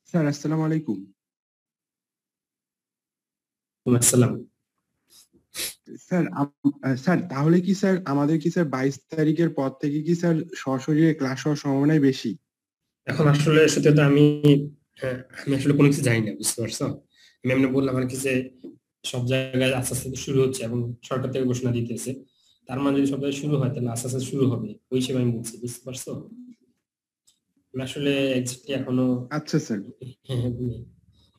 Sir আসসালামু আলাইকুম। আসসালাম। স্যার স্যার তাহলে কি স্যার আমাদের কি স্যার 22 তারিখের পর থেকে কি স্যার সশরীরে ক্লাস হওয়ার সম্ভাবনাই বেশি? এখন আসলে সত্যি তো আমি আসলে কোনো কিছু জানি না, বুঝতে পারছো? আমি এমনি বললাম আর কি যে সব জায়গায় আস্তে আস্তে শুরু হচ্ছে এবং সরকার থেকে ঘোষণা দিতেছে। তার মানে যদি সব জায়গায় শুরু হয় তাহলে আস্তে আস্তে শুরু হবে, ওই হিসেবে আমি বলছি, বুঝতে পারছো? আমি আসলে এক্স্যাক্টলি এখনো আচ্ছা স্যার।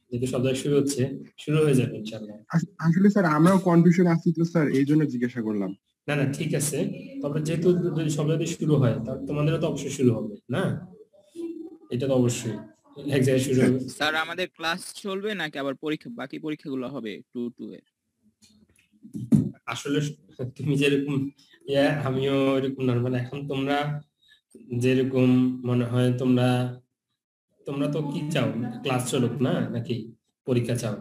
যেহেতু সব জায়গায় শুরু হচ্ছে, শুরু হয়ে যাবে ইনশাল্লাহ। আসলে স্যার আমরাও কনফিউশন আছি তো স্যার, এই জন্য জিজ্ঞাসা করলাম। না না, ঠিক আছে। তবে যেহেতু যদি সব জায়গায় শুরু হয় তাহলে তোমাদেরও তো অবশ্যই শুরু হবে না? এটা তো অবশ্যই এক জায়গায় শুরু স্যার হবে। স্যার আমাদের ক্লাস চলবে নাকি আবার পরীক্ষা, বাকি পরীক্ষাগুলো হবে টু টু এর? আসলে তুমি যেরকম আমিও এরকম নর্মাল। এখন তোমরা যেরকম মনে হয়, তোমরা তোমরা তো কি চাও, ক্লাস চলুক না নাকি পরীক্ষা চাও?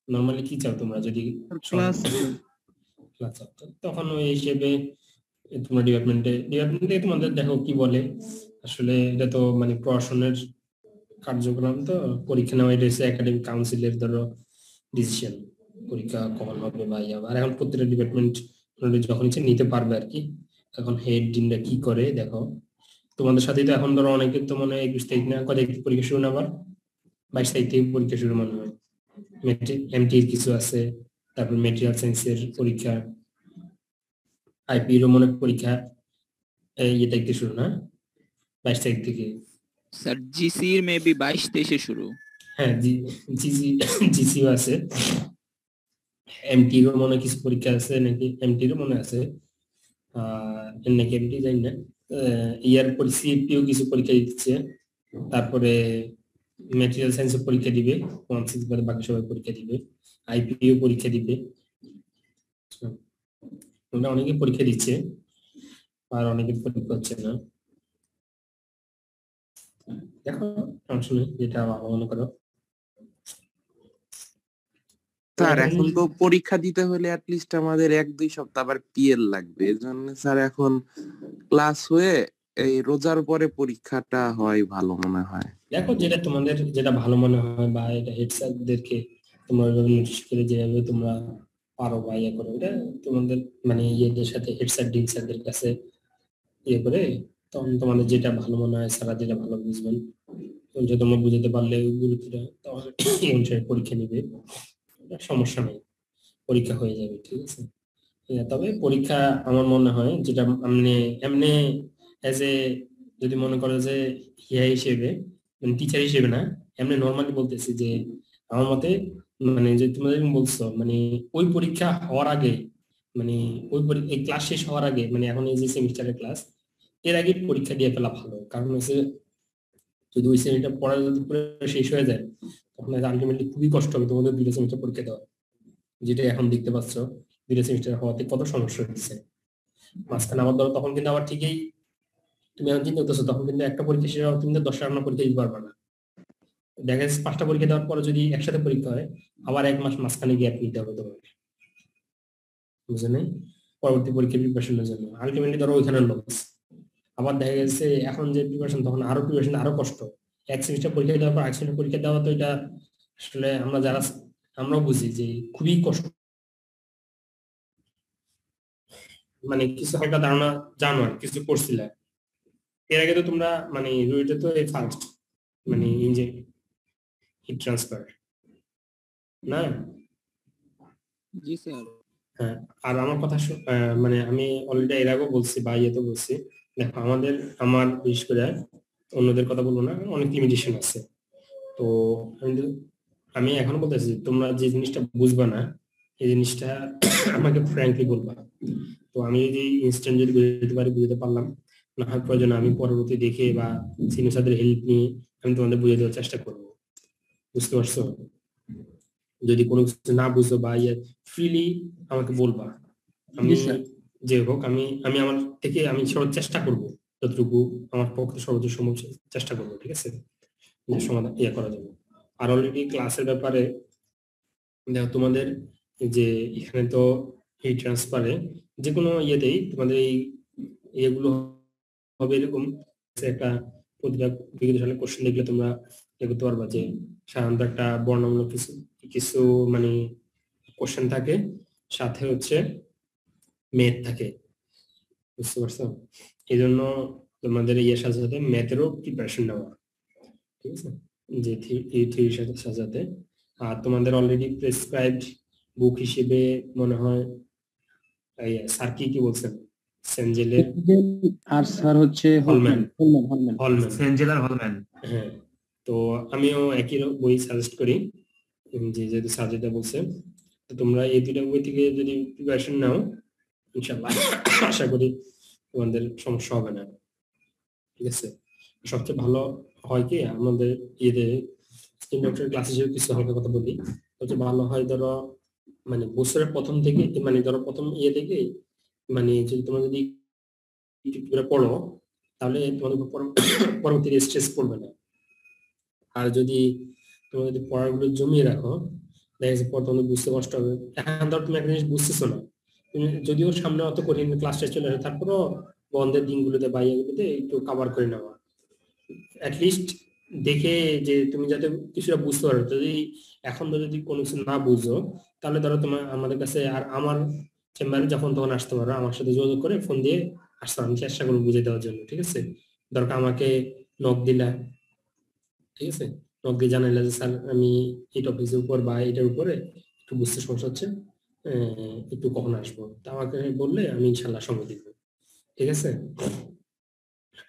নর্মালি কি চাও তোমরা? যদি ক্লাস। ক্লাস চাও তখন ওই হিসেবে তোমরা ডিপার্টমেন্টে তোমাদের দেখো কি বলে। আসলে এটা তো মানে প্রশাসনের কার্যক্রম, তো পরীক্ষা নেওয়া এটা হচ্ছে একাডেমিক কাউন্সিলের ধরো ডিসিশন, পরীক্ষা কখন হবে বা ইয়া। আর এখন প্রত্যেকটা ডিপার্টমেন্ট যখন ইচ্ছে নিতে পারবে আর কি। এখন হেড ডিনরা কি করে দেখো। তোমাদের সাথে তো এখন ধরো অনেকের তো মনে হয় 21 তারিখ না, কত তারিখ থেকে পরীক্ষা শুরু না, আবার 22 তারিখ থেকে পরীক্ষা শুরু মনে হয়। এমটির কিছু আছে, তারপর মেটেরিয়াল সায়েন্সের পরীক্ষা, আইপির মনে হয় পরীক্ষা ইয়ে তারিখ থেকে শুরু না, 22 তারিখ থেকে। স্যার জিসির মেবি 22-23 শুরু। হ্যাঁ, জিসি জিসিও আছে। এমটিরও মনে হয় কিছু পরীক্ষা আছে নাকি, এমটিরও মনে আছে নাকি এমটি জানি না। ইয়ার পর সিএপিও কিছু পরীক্ষা দিচ্ছে। তারপরে ম্যাটেরিয়াল সায়েন্সের পরীক্ষা দিবে, 1/6 বাদে বাকি সবাই পরীক্ষা দিবে। আইপিও পরীক্ষা দিবে। তোমরা অনেকে পরীক্ষা দিচ্ছে, আর অনেকের পরীক্ষা হচ্ছে না। দেখো, সমস্যা নেই, যেটা মনে করো। স্যার এখন এখন তো পরীক্ষা দিতে হলে অ্যাটলিস্ট আমাদের 1-2 সপ্তাহ আবার পিএল লাগবে, এর জন্য স্যার এখন ক্লাস হয়ে এই রোজার পরে পরীক্ষাটা হয় ভালো মনে হয়। দেখো, যেটা তোমাদের যেটা ভালো মনে হয়, বা এটা হেড স্যারদেরকে তোমরা নোটিশ করে যেভাবে তোমরা পারো বা ইয়ে করো, এটা তোমাদের মানে ইয়েদের সাথে হেড স্যার ডিন স্যারদের কাছে ইয়ে করে, তখন তোমাদের যেটা ভালো মনে হয় স্যারা যেটা ভালো বুঝবেন, যে তোমরা বুঝতে পারলে ওই গুরুত্বটা, তখন এই অনুসারে পরীক্ষা নিবে। এটা সমস্যা নেই, পরীক্ষা হয়ে যাবে, ঠিক আছে। তবে পরীক্ষা আমার মনে হয় যেটা এমনি এমনি এজ এ, যদি মনে করো যে ইয়া হিসেবে, মানে টিচার হিসেবে না, এমনি নর্মালি বলতেছি যে আমার মতে, মানে যে তুমি যেরকম বলছো, মানে ওই পরীক্ষা হওয়ার আগে, মানে এই ক্লাস শেষ হওয়ার আগে, মানে এখন এই যে সেমিস্টারের ক্লাস, এর আগে পরীক্ষা দিয়ে ফেলা ভালো। কারণ হচ্ছে যদি ওই সেমিস্টার পড়া যদি পুরো শেষ হয়ে যায়, তখন আলটিমেটলি খুবই কষ্ট হবে তোমাদের 2টা সেমিস্টার পরীক্ষা দেওয়া। যেটা এখন দেখতে পাচ্ছ, 2টা সেমিস্টার হওয়াতে কত সমস্যা হচ্ছে। মাঝখানে আমার ধরো তখন কিন্তু আবার ঠিকই, তুমি এখন চিন্তা করতেছো, তখন কিন্তু একটা পরীক্ষা শেষ হওয়ার তুমি তো 10টা রান্না পরীক্ষা দিতে পারবে না। দেখা যাচ্ছে 5টা পরীক্ষা দেওয়ার পরে যদি একসাথে পরীক্ষা হয়, আবার 1 মাস মাঝখানে গ্যাপ নিতে হবে তোমার, বুঝে নেই, পরবর্তী পরীক্ষা প্রিপারেশনের জন্য। আলটিমেটলি ধরো ওইখানে লস। আবার দেখা গেছে এখন যে প্রিপারেশন, তখন আরো প্রিপারেশন আরো কষ্ট। এক সেমিস্টার পরীক্ষা দেওয়ার পর 1 সেমিস্টার পরীক্ষা দেওয়া, তো এটা আসলে আমরা যারা আমরাও বুঝি যে খুবই কষ্ট। মানে কিছু হালকা ধারণা জানো আর কিছু করছিলে এর আগে, তো তোমরা মানে রুইটা তো এই ফার্স্ট, মানে ইঞ্জিন হিট ট্রান্সফার না? জি স্যার। হ্যাঁ। আর আমার কথা মানে আমি অলরেডি এর আগেও বলছি বা ইয়ে তো বলছি, দেখো আমার বিশেষ করে, অন্যদের কথা বলবো না, অনেক লিমিটেশন আছে। তো আমি আমি এখনো বলতেছি, তোমরা যে জিনিসটা বুঝবা না, এই জিনিসটা আমাকে ফ্র্যাঙ্কলি বলবা। তো আমি যদি ইনস্ট্যান্ট যদি বুঝতে পারি, বুঝতে পারলাম, না হয় প্রয়োজন আমি পরবর্তী দেখে বা সিনিয়র স্যারদের হেল্প নিয়ে আমি তোমাদের বুঝিয়ে দেওয়ার চেষ্টা করবো, বুঝতে পারছো? যদি কোনো কিছু না বুঝো বা ইয়ে, ফ্রিলি আমাকে বলবা। জি আমি স্যার। যে হোক, আমি আমি আমার থেকে আমি সর্বোচ্চ চেষ্টা করব, যতটুকু আমার পক্ষে সর্বোচ্চ সম্ভব চেষ্টা করবো, ঠিক আছে, যে সমাধান ইয়ে করা যাবে। আর অলরেডি ক্লাসের ব্যাপারে দেখো, তোমাদের যে এখানে তো এই ট্রান্সফারে যে কোনো ইয়েতেই তোমাদের এই ইয়েগুলো হবে এরকম, একটা প্রতিটা বিগত সালের কোশ্চেন দেখলে তোমরা করতে পারবা যে সাধারণত একটা বর্ণনামূলক কিছু মানে কোশ্চেন থাকে, সাথে হচ্ছে ম্যাথ থাকে, বুঝতে পারছো? এই জন্য তোমাদের ইয়ের সাথে সাথে ম্যাথেরও প্রিপারেশন নেওয়া, ঠিক আছে, যে থিওরির সাথে সাথে। আর তোমাদের অলরেডি প্রেসক্রাইবড বুক হিসেবে মনে হয় স্যার কি বলছেন, সেনজেলের আর স্যার হচ্ছে হলম্যান। হলম্যান সেনজেল আর হলম্যান। হ্যাঁ, তো আমিও একই বই সাজেস্ট করি, যে যেহেতু স্যার যেটা বলছে, তো তোমরা এই দুইটা বই থেকে যদি প্রিপারেশন নাও ইনশাআল্লাহ আশা করি তোমাদের সমস্যা হবে না, ঠিক আছে। সবচেয়ে ভালো হয় কি আমাদের ইয়েতে ইন্ট্রোডাক্টরি ক্লাস হিসেবে কিছু হালকা কথা বলি, সবচেয়ে ভালো হয় ধরো মানে বছরের প্রথম থেকে, মানে ধরো প্রথম ইয়ে থেকে, মানে যদি তোমরা যদি পড়ো তাহলে তোমাদের পরবর্তী স্ট্রেস পড়বে না। আর যদি তোমরা যদি পড়াগুলো জমিয়ে রাখো, দেখা যাচ্ছে পর তোমাদের বুঝতে কষ্ট হবে। এখন ধর তুমি একটা জিনিস বুঝতেছো না, তুমি যদিও সামনে অত কঠিন ক্লাসটা চলে আসে, তারপরও বন্ধের দিনগুলোতে বা ইয়েগুলোতে একটু কভার করে নেওয়া, অ্যাটলিস্ট দেখে যে তুমি যাতে কিছুটা বুঝতে পারো। যদি এখন তো যদি কোনো কিছু না বুঝো, তাহলে ধরো তোমার আমাদের কাছে আর আমার চেম্বারে যখন তখন আসতে পারো, আমার সাথে যোগাযোগ করে ফোন দিয়ে আসতে, আমি চেষ্টা করবো বুঝে দেওয়ার জন্য, ঠিক আছে। দরকার আমাকে নক দিলা, ঠিক আছে, নক দিয়ে জানাইলা যে স্যার আমি এই টপিকের উপর বা এটার উপরে একটু বুঝতে সমস্যা হচ্ছে, একটু কখন আসবো, তা আমাকে বললে আমি ইনশাল্লাহ সময় দিব, ঠিক আছে।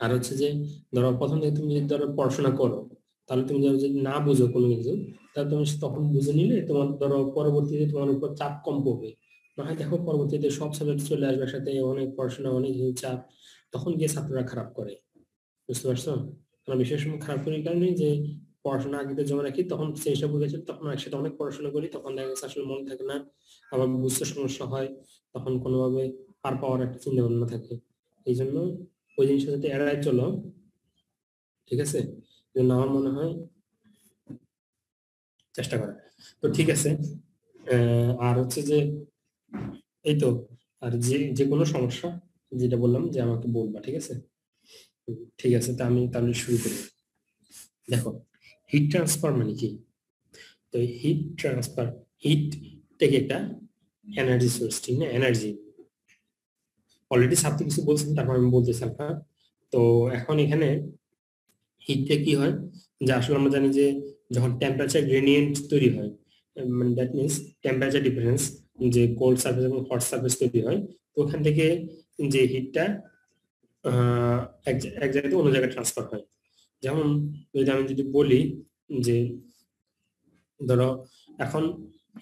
আর হচ্ছে যে ধরো প্রথম থেকে তুমি যদি ধরো পড়াশোনা করো, তাহলে তুমি যদি না বুঝো কোনো কিছু, তাহলে তুমি তখন বুঝে নিলে তোমার ধরো পরবর্তীতে তোমার উপর চাপ কম পড়বে। না হয় দেখো পরবর্তীতে সব সাবজেক্ট চলে আসবে সাথে, অনেক পড়াশোনা, অনেক চাপ, তখন গিয়ে ছাত্ররা খারাপ করে, বুঝতে পারছো? আমরা বিশেষ সময় খারাপ করি কারণে যে পড়াশোনা আগে জমা রাখি, তখন সেই সব গেছে, তখন একসাথে অনেক পড়াশোনা করি, তখন দেখা গেছে আসলে মনে থাকে না, আবার বুঝতে সমস্যা হয়, তখন কোনোভাবে পার পাওয়ার একটা চিন্তা ভাবনা থাকে। এই জন্য ওই জিনিসটা যাতে এড়ায় চলো, ঠিক আছে, জন্য আমার মনে হয় চেষ্টা করা। তো ঠিক আছে, আর হচ্ছে যে এই তো, আর যে কোনো সমস্যা যেটা বললাম যে আমাকে বলবা, ঠিক আছে। ঠিক আছে, তা আমি তাহলে শুরু করি। দেখো হিট ট্রান্সফার মানে কি? তো হিট ট্রান্সফার, হিট থেকে একটা এনার্জি সোর্স, ঠিক না, এনার্জি অলরেডি সাথে কিছু বলছেন, তারপর আমি বলতেছি হালকা। তো এখন এখানে হিটে কি হয়, যে আসলে আমরা জানি যে যখন টেম্পারেচার গ্রেডিয়েন্ট তৈরি হয়, মানে দ্যাট মিনস টেম্পারেচার ডিফারেন্স, যে কোল্ড সারফেস এবং হট সারফেস তৈরি হয়, তো ওখান থেকে যে হিটটা এক জায়গা থেকে অন্য জায়গায় ট্রান্সফার হয়। যেমন যদি বলি যে ধরো এখন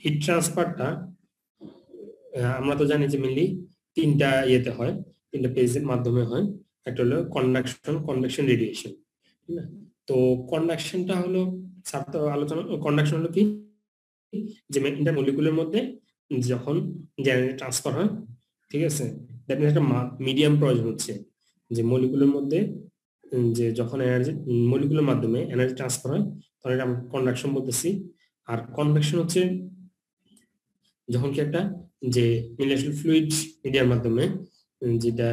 হিট ট্রান্সফারটা আমরা তো জানি যে মেনলি তিনটা ইয়েতে হয়, তিনটা পেজের মাধ্যমে হয়। একটা হলো কন্ডাকশন, কনভেকশন, রেডিয়েশন, ঠিক না। তো কন্ডাকশনটা হলো ছাত্র আলোচনা, কন্ডাকশন হলো কি, যে ইন্টারমলিকুলের মধ্যে যখন এনার্জি ট্রান্সফার হয়, ঠিক আছে, দ্যাট মিনস একটা মিডিয়াম প্রয়োজন হচ্ছে, যে মলিকুলের মধ্যে যে যখন এনার্জি মলিকুলের মাধ্যমে এনার্জি ট্রান্সফার হয়, তখন এটা আমরা কন্ডাকশন বলতেছি। আর কনভেকশন হচ্ছে যখন কি একটা যে ফ্লুইড মিডিয়ার মাধ্যমে, যেটা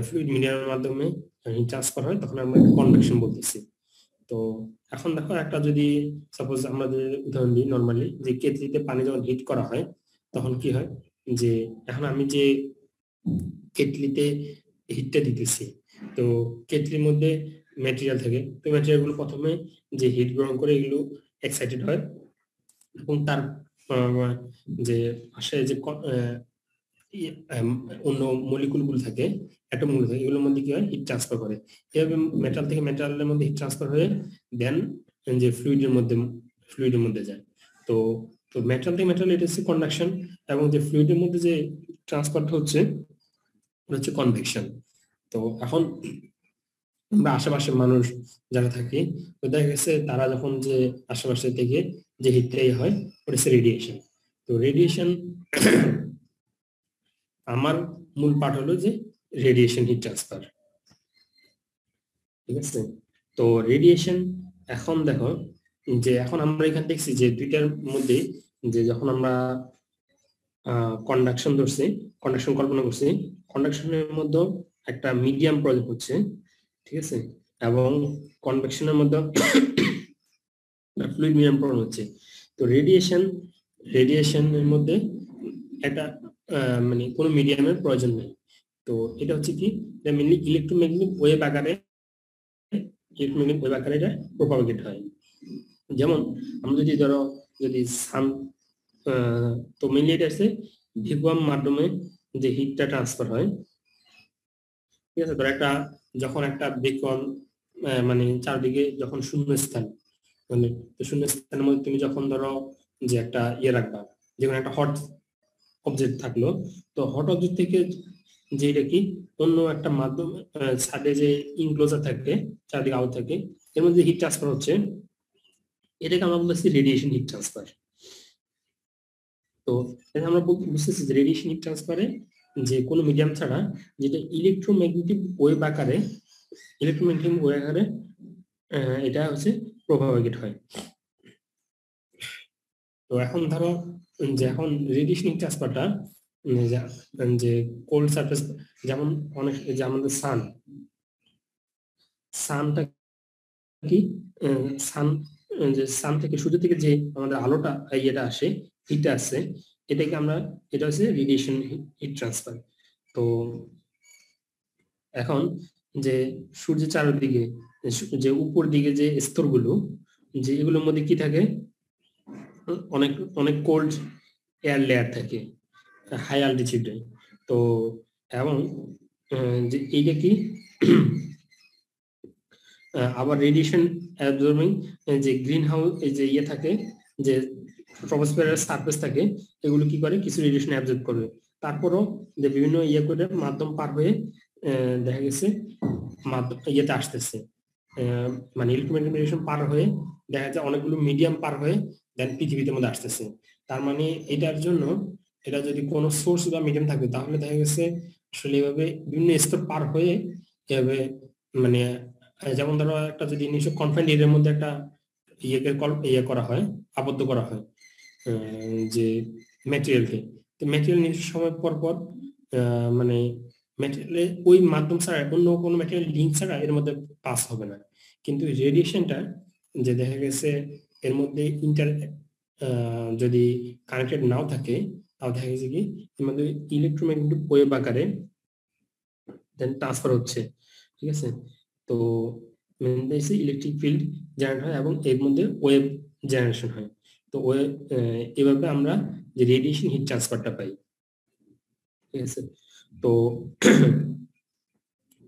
ফ্লুইড মিডিয়ার মাধ্যমে ট্রান্সফার হয়, তখন আমরা কনভেকশন বলতেছি। তো এখন দেখো একটা যদি সাপোজ আমরা যদি উদাহরণ দিই, নর্মালি যে কেটলিতে পানি যখন হিট করা হয়, তখন কি হয়, যে এখন আমি যে কেটলিতে হিটটা দিতেছি, তো কেটলির মধ্যে ম্যাটেরিয়াল থাকে, তো ম্যাটেরিয়াল গুলো প্রথমে যে হিট গ্রহণ করে এগুলো এক্সাইটেড হয়, এবং তার যে পাশে যে অন্য মলিকুল গুলো থাকে, অ্যাটম গুলো থাকে, এগুলোর মধ্যে কি হয়, হিট ট্রান্সফার করে। এভাবে মেটাল থেকে মেটালের মধ্যে হিট ট্রান্সফার হয়ে দেন যে ফ্লুইডের মধ্যে যায়। তো মেটাল থেকে মেটাল, এটা হচ্ছে কন্ডাকশন, এবং যে ফ্লুইডের মধ্যে যে ট্রান্সফারটা হচ্ছে কনভেকশন। তো এখন আমরা আশেপাশে মানুষ যারা থাকি, তো দেখা গেছে তারা যখন যে আশেপাশে থেকে যে হিটটাই হয়, ওটা হচ্ছে রেডিয়েশন। তো রেডিয়েশন আমার মূল পার্ট হলো যে রেডিয়েশন হিট ট্রান্সফার, ঠিক আছে। তো রেডিয়েশন, এখন দেখো যে এখন আমরা এখানে দেখছি যে দুইটার মধ্যে, যে যখন আমরা কন্ডাকশন ধরছি, কন্ডাকশন কল্পনা করছি, কন্ডাকশনের মধ্যে একটা মিডিয়াম প্রয়োজন হচ্ছে, ঠিক আছে। এবং কনভেকশনের মধ্যে ফ্লুইড মিডিয়াম প্রবলেম হচ্ছে। তো রেডিয়েশনের মধ্যে একটা মানে কোনো মিডিয়ামের প্রয়োজন নেই। তো এটা হচ্ছে কি, মেনলি ইলেকট্রোম্যাগনেটিক ওয়েভ আকারে এটা প্রপাগেট হয়। যেমন আমরা যদি ধরো যদি সান, তো মেনলি এটা আছে ভ্যাকুয়াম মাধ্যমে যে হিটটা ট্রান্সফার হয়, ঠিক আছে। ধরো যখন একটা ভ্যাকুয়াম মানে চারদিকে যখন শূন্য স্থান, মানে শূন্য স্থানের মধ্যে তুমি যখন ধরো যে একটা রাখবা, যেমন একটা হট অবজেক্ট থাকলো, তো হট অবজেক্ট থেকে যে এটা কি অন্য একটা মাধ্যম ছাদে যে ইনক্লোজার থাকে, চারদিকে আউট থাকে, এর মধ্যে হিট ট্রান্সফার হচ্ছে, এটাকে আমরা বলতেছি রেডিয়েশন হিট ট্রান্সফার। তো আমরা বুঝতেছি যে রেডিয়েশন হিট ট্রান্সফারে যে কোনো মিডিয়াম ছাড়া যেটা ইলেকট্রোম্যাগনেটিক ওয়েভ আকারে এটা হচ্ছে প্রভাবিত হয়। তো এখন ধরো যে এখন রেডিয়েশন হিট ট্রান্সফারটা যে কোল্ড সারফেস, যেমন অনেক যে আমাদের সানটা কি সান থেকে সূর্য থেকে যে আমাদের আলোটা ইয়েটা আসে, হিটটা আসে, এটাকে আমরা এটা হচ্ছে রেডিয়েশন হিট ট্রান্সফার। তো এখন যে সূর্যের চারিদিকে যে উপর দিকে যে স্তরগুলো, যে এগুলোর মধ্যে কি থাকে, অনেক অনেক কোল্ড এয়ার লেয়ার থাকে হাই অ্যালটিটিউডে। তো এবং যে এইটা কি আবার রেডিয়েশন অ্যাবজর্বিং যে গ্রিন হাউস যে থাকে, যে ট্রপোস্ফিয়ারের সারফেস থাকে, এগুলো কি করে কিছু রেডিয়েশন অ্যাবজর্ব করবে। তারপরও যে বিভিন্ন করে মাধ্যম পার হয়ে দেখা গেছে মাধ্যম ইয়েতে আসতেছে, মানে ইলেকট্রোম্যাগনেটিক রেডিয়েশন পার হয়ে দেখা যায় অনেকগুলো মিডিয়াম পার হয়ে দেন পৃথিবীতে মধ্যে আসতেছে। তার মানে এটার জন্য এটা যদি কোনো সোর্স বা মিডিয়াম থাকে, তাহলে দেখা গেছে আসলে এভাবে বিভিন্ন স্তর পার হয়ে এভাবে মানে যেমন ধরো একটা যদি নিশ্চয় কনফাইন্ড এরিয়ার মধ্যে একটা করা হয়, আবদ্ধ করা হয় যে ম্যাটেরিয়ালকে, তো ম্যাটেরিয়াল নির্দিষ্ট সময় পর পর মানে ম্যাটেরিয়ালে ওই মাধ্যম ছাড়া অন্য কোনো ম্যাটেরিয়াল লিঙ্ক ছাড়া এর মধ্যে পাস হবে না। কিন্তু রেডিয়েশনটা যে দেখা গেছে এর মধ্যে যদি কানেক্টেড নাও থাকে, তাও দেখা গেছে কি এর মধ্যে ইলেকট্রোম্যাগনেটিক ওয়েভ আকারে দেন ট্রান্সফার হচ্ছে, ঠিক আছে। তো ইলেকট্রিক ফিল্ড জেনারেট হয় এবং এর মধ্যে ওয়েভ জেনারেশন হয়। তো ওয়েভ এভাবে আমরা যে রেডিয়েশন হিট ট্রান্সফারটা পাই, ঠিক আছে। তো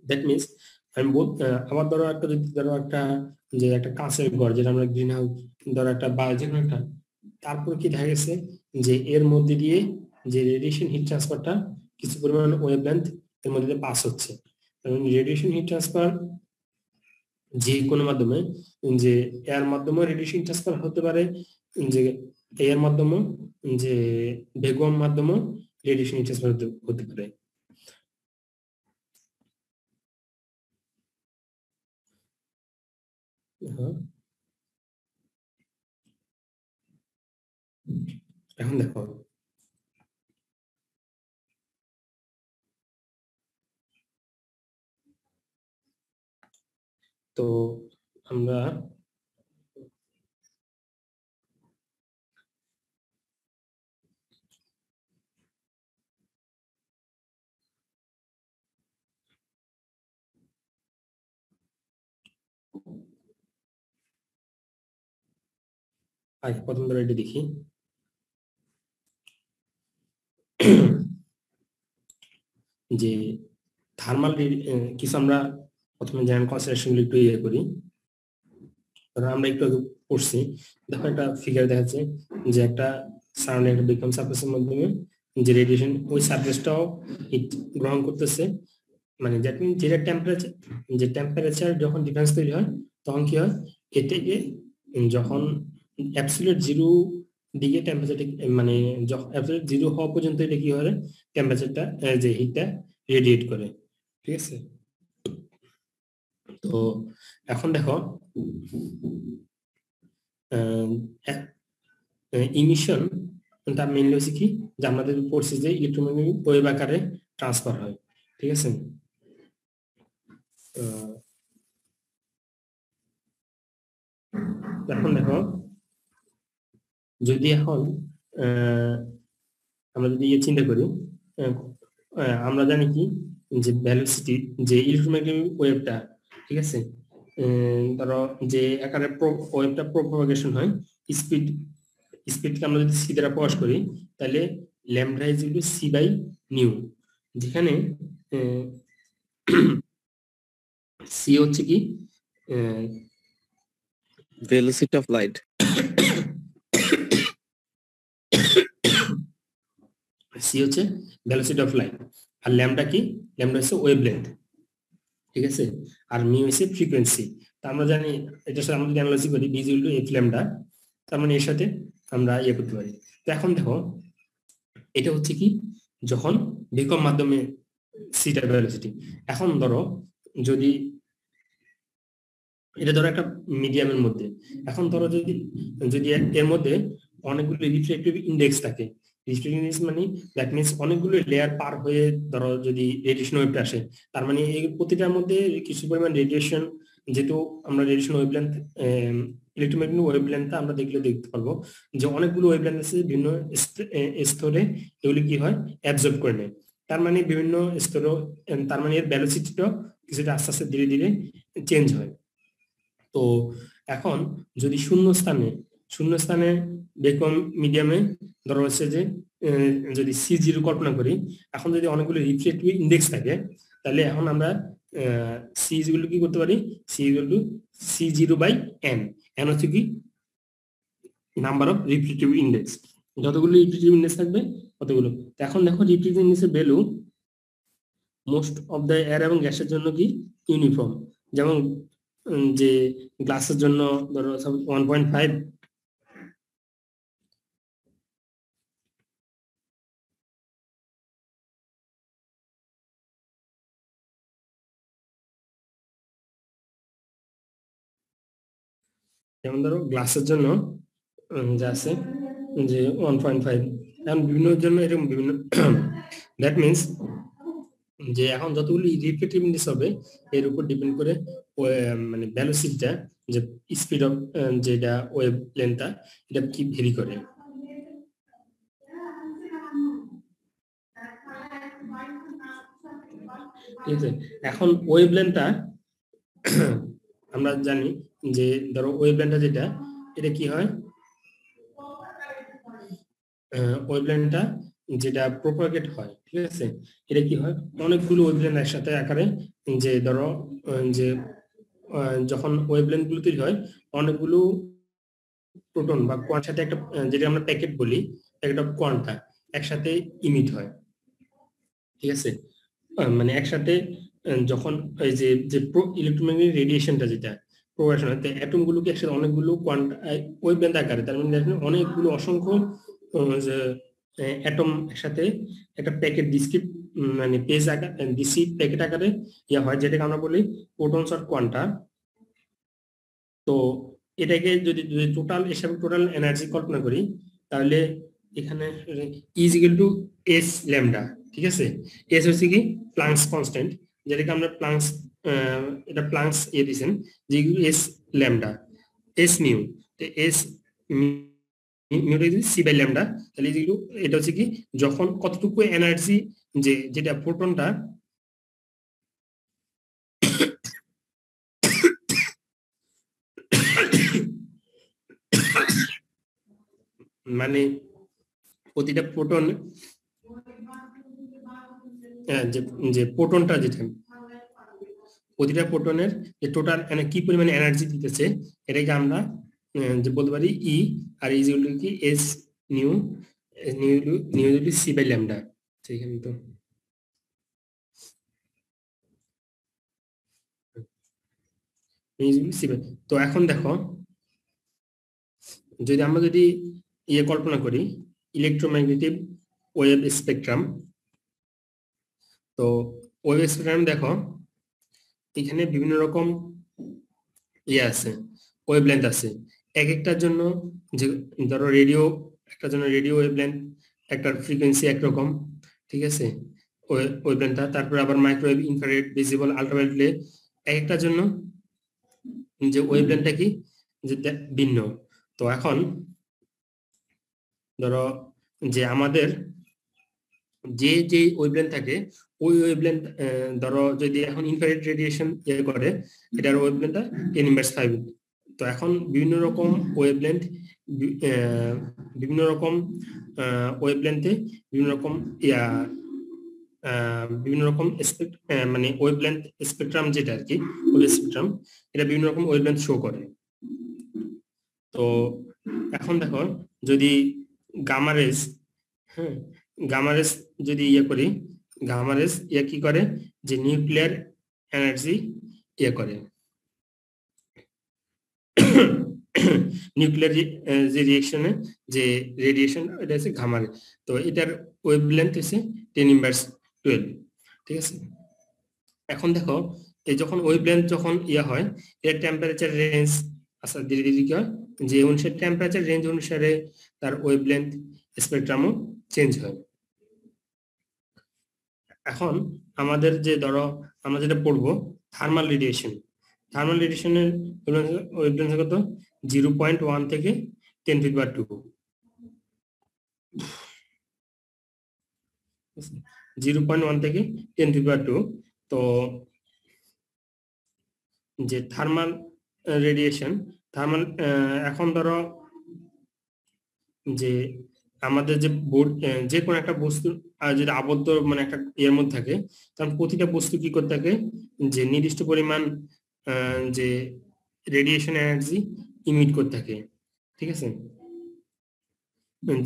দ্যাট মিনস আমি আবার ধরো একটা যদি ধরো একটা কাঁচের ঘর, যেটা আমরা গ্রিন হাউস ধরো একটা বা যে কোনো একটা, তারপর কি দেখা গেছে যে এর মধ্যে দিয়ে যে রেডিয়েশন হিট ট্রান্সফারটা কিছু পরিমাণ ওয়েভ লেন্থ এর মধ্যে দিয়ে পাস হচ্ছে। রেডিয়েশন হিট ট্রান্সফার যে কোনো মাধ্যমে, যে এয়ার মাধ্যমে রেডিয়েশন ট্রান্সফার হতে পারে, যে এয়ার মাধ্যমে, যে ভ্যাকুয়াম মাধ্যমে রেডিয়েশন ট্রান্সফার হতে পারে। এখন দেখো তো আমরা আগে প্রথম ধরে এটি দেখি। যে থার্মাল কিছু আমরা প্রথমে জেনারেল কনসিডারেশন গুলো একটু করি। আমরা একটু আগে পড়ছি, দেখো একটা ফিগার দেখাচ্ছে যে একটা সারাউন্ডিং একটা ভ্যাকুয়াম সারফেসের মাধ্যমে যে রেডিয়েশন ওই সারফেসটাও হিট গ্রহণ করতেছে, মানে দ্যাট মিন যেটা টেম্পারেচার যখন ডিফারেন্স তৈরি হয় তখন কি হয়, এটাকে যখন অ্যাবসলিউট জিরো দিকে টেম্পারেচারটা মানে যখন অ্যাবসলিউট জিরো হওয়া পর্যন্ত এটা কি হয়, টেম্পারেচারটা যে হিটটা রেডিয়েট করে, ঠিক আছে। তো এখন দেখো ইমিশন তার মেইনলি হচ্ছে কি, যে আমাদের পড়ছি যে ইলেকট্রোম্যাগনেটিক ওয়েভ আকারে ট্রান্সফার হয়, ঠিক আছে। এখন দেখো যদি এখন আমরা যদি চিন্তা করি, আমরা জানি কি যে ভেলোসিটি যে ইলেকট্রোম্যাগনেটিক ওয়েভটা, ঠিক আছে, ধরো যে আকারে ওয়েভটা প্রোপাগেশন হয়, স্পিডকে আমরা যদি সি দ্বারা প্রকাশ করি তাহলে lambda is equal to C by nu, যেখানে সি হচ্ছে কি ভেলোসিটি অফ লাইট, সি হচ্ছে ভেলোসিটি অফ লাইট, আর ল্যামডা কি, ল্যামডা হচ্ছে ওয়েভলেন্থ, ঠিক আছে, আর মিউ হচ্ছে ফ্রিকোয়েন্সি। তা আমরা জানি এটার সাথে আমরা যদি অ্যানালাইসিস করি B equal to F lambda, তার মানে এর সাথে আমরা ইয়ে করতে পারি। তো এখন দেখো এটা হচ্ছে কি যখন বিকম মাধ্যমে সিটা ভেলোসিটি। এখন ধরো যদি এটা ধরো একটা মিডিয়ামের মধ্যে, এখন ধরো যদি যদি এর মধ্যে অনেকগুলো রিফ্লেকটিভ ইন্ডেক্স থাকে, রিফ্লেকটিভ ইন্ডেক্স মানে দ্যাট মিন্স অনেকগুলো লেয়ার পার হয়ে ধরো যদি রেডিয়েশন ওয়েভটা আসে, তার মানে এই প্রতিটার মধ্যে কিছু পরিমাণ রেডিয়েশন, যেহেতু আমরা রেডিয়েশন ওয়েভলেন্থ ইলেকট্রোম্যাগনেটিক ওয়েভলেন্থ আমরা দেখতে পারবো যে অনেকগুলো ওয়েভলেন্থ আছে বিভিন্ন স্তরে, এগুলি কি হয় অ্যাবজর্ব করে নেয়, তার মানে বিভিন্ন স্তরে, তার মানে এর ভেলোসিটিটা কিছুটা আস্তে আস্তে ধীরে ধীরে চেঞ্জ হয়। তো এখন যদি শূন্যস্থানে বেকম মিডিয়ামে ধরো হচ্ছে যে যদি C0 কল্পনা করি, এখন যদি অনেকগুলো রিফ্লেকটিভ ইন্ডেক্স থাকে তাহলে এখন আমরা সি গুলো কি করতে পারি, C0 বাই n, n হচ্ছে কি নাম্বার অফ রিফ্লেকটিভ ইন্ডেক্স, যতগুলো রিফ্লেকটিভ ইন্ডেক্স থাকবে ততগুলো। এখন দেখো রিফ্লেকটিভ ইন্ডেক্সের value most of the air এবং গ্যাসের জন্য কি ইউনিফর্ম, যেমন যে গ্লাসের জন্য ধরো 1.5, যেমন ধরো গ্লাসের জন্য যা আছে যে 1.5, এখন বিভিন্ন জন্য এরকম বিভিন্ন দ্যাট মিনস যে এখন যতগুলো রিফ্লেকটিভ ইন্ডেক্স হবে এর উপর ডিপেন্ড করে মানে ভেলোসিটিটা, যে স্পিড অফ যেটা ওয়েভ লেন্থটা এটা কি ভেরি করে। ঠিক আছে, এখন ওয়েভ লেন্থটা আমরা জানি যে ধরো ওয়েভ লেন্থটা যেটা, এটা কি হয় ওয়েভ লেন্থটা যেটা প্রোপাগেট হয়, ঠিক আছে, এটা কি হয় অনেকগুলো ওয়েভ লেন্থ একসাথে আকারে, যে ধরো যে যখন ওয়েভ লেন্থ গুলো তৈরি হয় অনেকগুলো প্রোটন বা কোয়ান্টার সাথে একটা যেটা আমরা প্যাকেট বলি, প্যাকেট অফ কোয়ান্টা একসাথে ইমিট হয়, ঠিক আছে, মানে একসাথে যখন এই যে যে ইলেকট্রোম্যাগনেটিক রেডিয়েশনটা যেটা প্রোপাগেশন হয়, অ্যাটম গুলোকে একসাথে অনেকগুলো কোয়ান্টা ওয়েভ লেন্থ আকারে, তার মানে দেখেন অনেকগুলো অসংখ্য যে অ্যাটম একসাথে একটা প্যাকেট ডিসক্রিট মানে পেজ আকার ডিসি প্যাকেট আকারে ইয়া হয়, যেটাকে আমরা বলি প্রোটনস অর কোয়ান্টা। তো এটাকে যদি টোটাল হিসাবে টোটাল এনার্জি কল্পনা করি তাহলে এখানে is equal two S lambda, ঠিক আছে, এস হচ্ছে কি প্লাঙ্কস কনস্ট্যান্ট, যেটাকে আমরা প্লাঙ্কস এটা প্লাঙ্কস দিয়েছেন যে এস ল্যামডা এস মিউ, তো এস মিউটা যদি সি বাই ল্যামডা, তাহলে এটা হচ্ছে কি যখন কতটুকু এনার্জি যে যেটা ফোটনটা মানে প্রতিটা ফোটন যে ফোটনটা যেটা প্রতিটা ফোটনের যে টোটাল কি পরিমাণে এনার্জি দিতেছে এটাকে আমরা যে বলতে পারি ই, আর ইজ ইকুয়াল টু কি S nu, nu C by lambda. সেখানে তো এখন দেখো যদি আমরা যদি ইয়ে কল্পনা করি ইলেকট্রোম্যাগনেটিক ওয়েভ স্পেকট্রাম, তো ওয়েভ স্পেকট্রাম দেখো এখানে বিভিন্ন রকম ইয়ে আছে, ওয়েভলেন্থ আছে, এক একটার জন্য যে ধরো রেডিও একটার জন্য রেডিও ওয়েভলেন্থ একটা ফ্রিকোয়েন্সি একরকম, ঠিক আছে ওয়েভলেন্থটা, তারপরে আবার মাইক্রোওয়েভ, ইনফ্রারেড, ভিজিবল, আল্ট্রাভায়োলেট, এক একটার জন্য যে ওয়েভলেন্থটা কি যে ভিন্ন। তো এখন ধরো যে আমাদের যে যে ওয়েভলেন্থ থাকে ওই ওয়েভলেন্থ ধরো যদি এখন ইনফ্রারেড রেডিয়েশন করে এটার ওয়েভলেন্থটা 10⁻⁵। তো এখন বিভিন্ন রকম ওয়েভলেন্থ বিভিন্ন রকম ওয়েভলেন্থে বিভিন্ন রকম বিভিন্ন রকম মানে ওয়েভলেন্থ স্পেকট্রাম যেটা আর কি ওয়েভ স্পেকট্রাম, এটা বিভিন্ন রকম ওয়েভলেন্থ শো করে। তো এখন দেখো যদি গামা রেজ, হ্যাঁ গামা রেজ যদি করি, গামা রেজ কি করে যে নিউক্লিয়ার এনার্জি করে নিউক্লিয়ার যে রিঅ্যাকশনে যে রেডিয়েশন এটা হচ্ছে গামা রে। তো এটার ওয়েভলেন্থ হচ্ছে 10⁻12, ঠিক আছে। এখন দেখো এই যখন ওয়েভলেন্থ যখন হয় এর টেম্পারেচার রেঞ্জ আচ্ছা ধীরে ধীরে কি হয় যে অনুসারে টেম্পারেচার রেঞ্জ অনুসারে তার ওয়েভলেন্থ স্পেকট্রামও চেঞ্জ হয়। এখন আমাদের যে ধরো আমরা যেটা পড়বো থার্মাল রেডিয়েশন, থার্মাল রেডিয়েশনের ওয়েভলেন্থ কত 0.1 থেকে 10⁻², 0.1 থেকে 10⁻²। তো যে থার্মাল রেডিয়েশন, থার্মাল এখন ধরো যে আমাদের যে যে কোনো একটা বস্তু যদি আবদ্ধ মানে একটা এর মধ্যে থাকে, কারণ প্রতিটা বস্তু কি করতে থাকে যে নির্দিষ্ট পরিমাণ যে রেডিয়েশন এনার্জি ইমিট করতে থাকে, ঠিক আছে।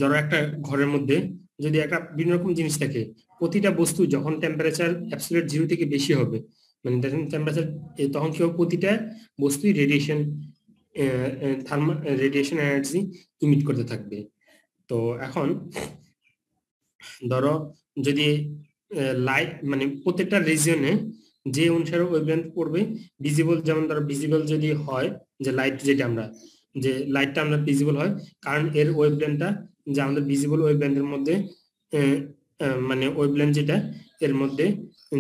ধরো একটা ঘরের মধ্যে যদি একটা বিভিন্ন রকম জিনিস থাকে, প্রতিটা বস্তু যখন টেম্পারেচার অ্যাবসলিউট 0 থেকে বেশি হবে মানে টেম্পারেচার তখন কি হবে প্রতিটা বস্তুই radiation thermal radiation energy emit করতে থাকবে। তো এখন ধরো যদি লাইট মানে প্রত্যেকটা রিজিয়নে যে অনুসারে ওয়েভলেন্থ পড়বে ভিজিবল, যেমন ধরো ভিজিবল যদি হয় যে লাইট যেটা আমরা যে লাইটটা আমরা ভিজিবল হয় কারণ এর ওয়েভলেন্থটা যে আমাদের ভিজিবল ওয়েভলেন্থের মধ্যে মানে ওয়েভলেন্থ যেটা এর মধ্যে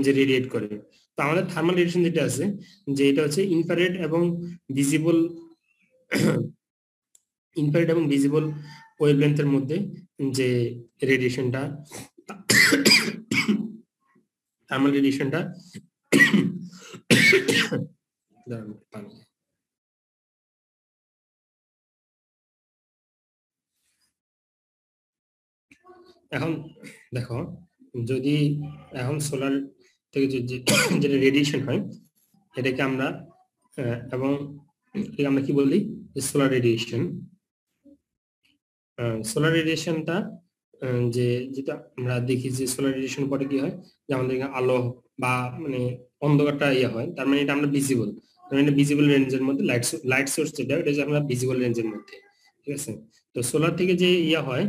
যে রেডিয়েট করে। তো আমাদের থার্মাল রেডিয়েশন যেটা আছে যে এটা হচ্ছে ইনফ্রারেড এবং ভিজিবল ইনফ্রারেড এবং ভিজিবল ওয়েভলেন্থের মধ্যে যে রেডিয়েশনটা থার্মাল রেডিয়েশনটা এখন দেখো যদি এখন সোলার থেকে যেটা রেডিয়েশন হয় এটাকে আমরা এবং আমরা কি বলি সোলার রেডিয়েশন। সোলার রেডিয়েশনটা যে যেটা আমরা দেখি যে সোলার রেডিয়েশন পরে কি হয় যে আমাদের আলো বা মানে অন্ধকারটা হয়, তার মানে এটা আমরা ভিজিবল, মানে ভিজিবল রেঞ্জের মধ্যে লাইট সোর্স যেটা এটা হচ্ছে আমরা ভিজিবল রেঞ্জের মধ্যে, ঠিক আছে। তো সোলার থেকে যে হয়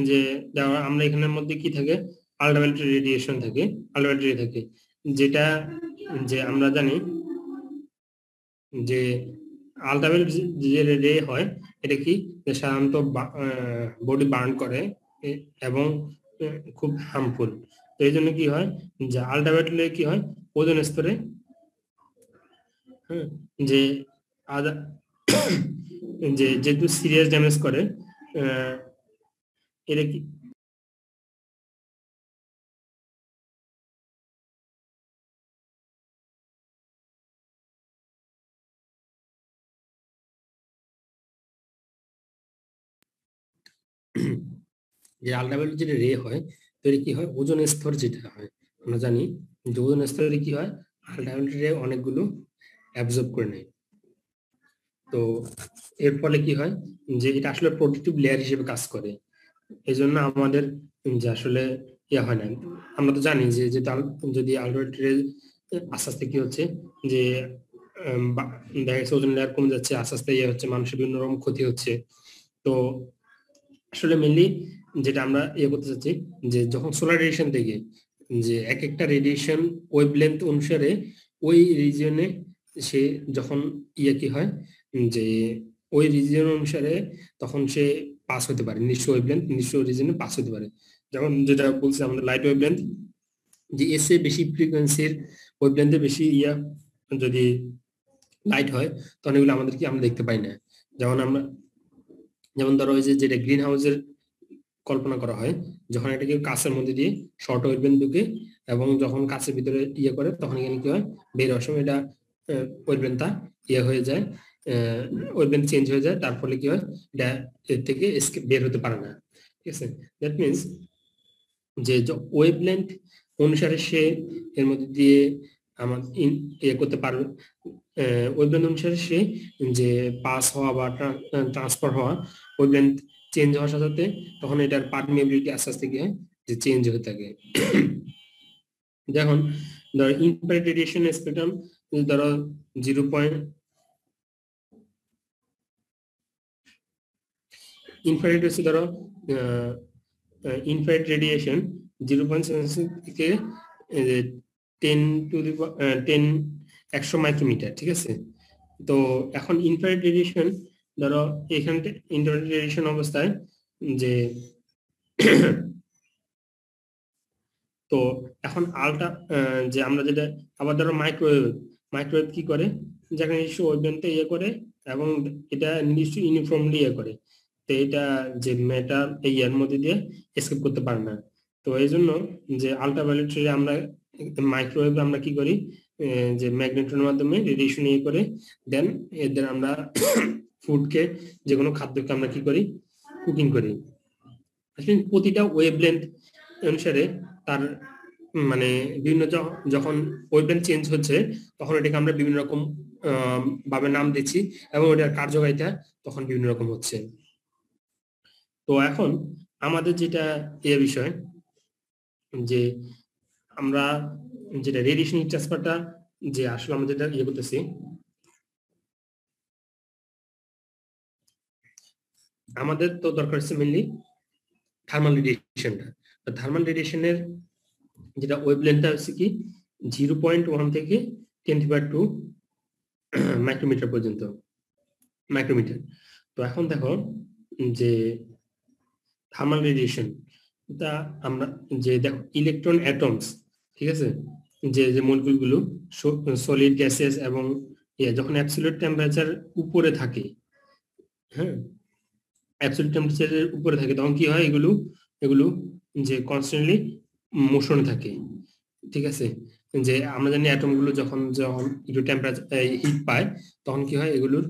যে আমরা এখানের মধ্যে কি থাকে আল্ট্রাভায়োলেট রেডিয়েশন থাকে, আল্ট্রাভায়োলেট রে থাকে যেটা যে আমরা জানি যে আল্ট্রাভায়োলেট যে রে হয় এটা কি সাধারণত বডি বার্ন করে এবং খুব হার্মফুল। তো এই জন্য কি হয় যে আল্ট্রাভায়োলেট কি হয় ওজোন স্তরে যে যে যেহেতু সিরিয়াস ড্যামেজ করে এটা কি যে আল্ট্রাভায়োলেট যেটা রে হয় তো এটা কি হয় ওজোন স্তর যেটা হয় আমরা জানি যে ওজোন স্তরে কি হয় আল্ট্রাভায়োলেট রে অনেকগুলো অ্যাবজর্ব করে নেয়। তো এর ফলে কি হয় যে এটা আসলে প্রোটেক্টিভ লেয়ার হিসেবে কাজ করে। এই জন্য আমাদের যে আসলে হয় না, আমরা তো জানি যে যদি আল্ট্রাভায়োলেট রে আস্তে আস্তে কি হচ্ছে যে দেখা যাচ্ছে ওজোন লেয়ার কমে যাচ্ছে, আস্তে আস্তে হচ্ছে মানুষের বিভিন্ন রকম ক্ষতি হচ্ছে। তো আসলে মেনলি যেটা আমরা করতে চাচ্ছি যে যখন সোলার রেডিয়েশন থেকে যে এক একটা রেডিয়েশন ওয়েভলেন্থ অনুসারে ওই রিজিয়নে সে যখন কি হয় যে ওই রিজিয়ন অনুসারে তখন সে পাস হতে পারে, নির্দিষ্ট ওয়েভলেন্থ নির্দিষ্ট রিজিয়নে পাস হতে পারে। যেমন যেটা বলছে আমাদের লাইট ওয়েভলেন্থ যে এসে বেশি ফ্রিকোয়েন্সির ওয়েভলেন্থে বেশি যদি লাইট হয় তখন এগুলো আমাদের কি আমরা দেখতে পাই না। যেমন ধরো ওই যে যেটা গ্রিন হাউসের কল্পনা করা হয়, যখন এটাকে কাঁচের মধ্যে দিয়ে শর্ট ওয়েভলেন্থ ঢুকে এবং যখন কাঁচের ভিতরে ইয়ে করে তখন এখানে কি হয়, বের হওয়ার সময় এটা ওয়েভলেন্থটা ইয়ে হয়ে যায়, ওয়েভলেন্থ চেঞ্জ হয়ে যায়, তার ফলে কি হয় এটা এর থেকে বের হতে পারে না। ঠিক আছে, দ্যাট মিনস যে ওয়েভলেন্থ অনুসারে সে এর মধ্যে দিয়ে আমার ইয়ে করতে পারবে, ওয়েভলেন্থ অনুসারে সে যে পাস হওয়া বা ট্রান্সফার হওয়া ওয়েভলেন্থ চেঞ্জ হওয়ার সাথে সাথে তখন এটার পারমিয়াবিলিটি আস্তে আস্তে কি হয় যে চেঞ্জ হয়ে থাকে। যেমন ধরো ইনফ্রারেড রেডিয়েশন স্পেকট্রাম ধরো 0. ইনফ্রারেড হচ্ছে ধরো ইনফ্রারেড রেডিয়েশন 0.76 থেকে 100 মাইক্রোমিটার। ঠিক আছে, তো এখন ইনফ্রারেড রেডিয়েশন ধরো এখানে ইনফ্রারেড রেডিয়েশন অবস্থায় যে তো এখন আলট্রা যে আমরা যেটা আবার ধরো মাইক্রোওয়েভ কি করে, যেখানে নির্দিষ্ট ওয়েভলেন্থে ইয়ে করে এবং এটা নির্দিষ্ট ইউনিফর্মলি ইয়ে করে, তো এটা যে ম্যাটার এই এর মধ্যে দিয়ে এসকেপ করতে পারে না। তো এই জন্য যে আলট্রাভায়োলেট রে আমরা মাইক্রোওয়েভ আমরা কি করি, যে ম্যাগনেট্রনের মাধ্যমে রেডিয়েশন ইয়ে করে দেন এদের আমরা ফুডকে যে কোনো খাদ্যকে আমরা কি করি, কুকিং করি। প্রতিটা ওয়েভলেন্থ অনুসারে তার মানে বিভিন্ন যখন ওয়েভলেন্থ চেঞ্জ হচ্ছে তখন এটাকে আমরা বিভিন্ন রকম ভাবে নাম দিচ্ছি এবং এটার কার্যকারিতা তখন বিভিন্ন রকম হচ্ছে। তো এখন আমাদের যেটা এই বিষয় যে আমরা যেটা রেডিয়েশন হিট ট্রান্সফারটা যে আসলে আমরা যেটা ইয়ে করতেছি, আমাদের তো দরকার হচ্ছে মেইনলি থার্মাল রেডিয়েশনটা। থার্মাল রেডিয়েশনের যেটা ওয়েভলেন্থটা হচ্ছে কি 0.1 থেকে 10⁻² মাইক্রোমিটার পর্যন্ত মাইক্রোমিটার। তো এখন দেখো যে থার্মাল রেডিয়েশন তা আমরা যে দেখো ইলেকট্রন অ্যাটমস, ঠিক আছে, যে যে মলিকিউল গুলো সলিড গ্যাসেস এবং যখন অ্যাবসলিউট টেম্পারেচার উপরে থাকে, হ্যাঁ অ্যাবসলিউট টেম্পারেচারের উপরে থাকে তখন কি হয়, এগুলো যে কনস্ট্যান্টলি মোশনে থাকে। ঠিক আছে, যে আমরা জানি অ্যাটম গুলো যখন একটু টেম্পারেচার হিট পায় তখন কি হয়, এগুলোর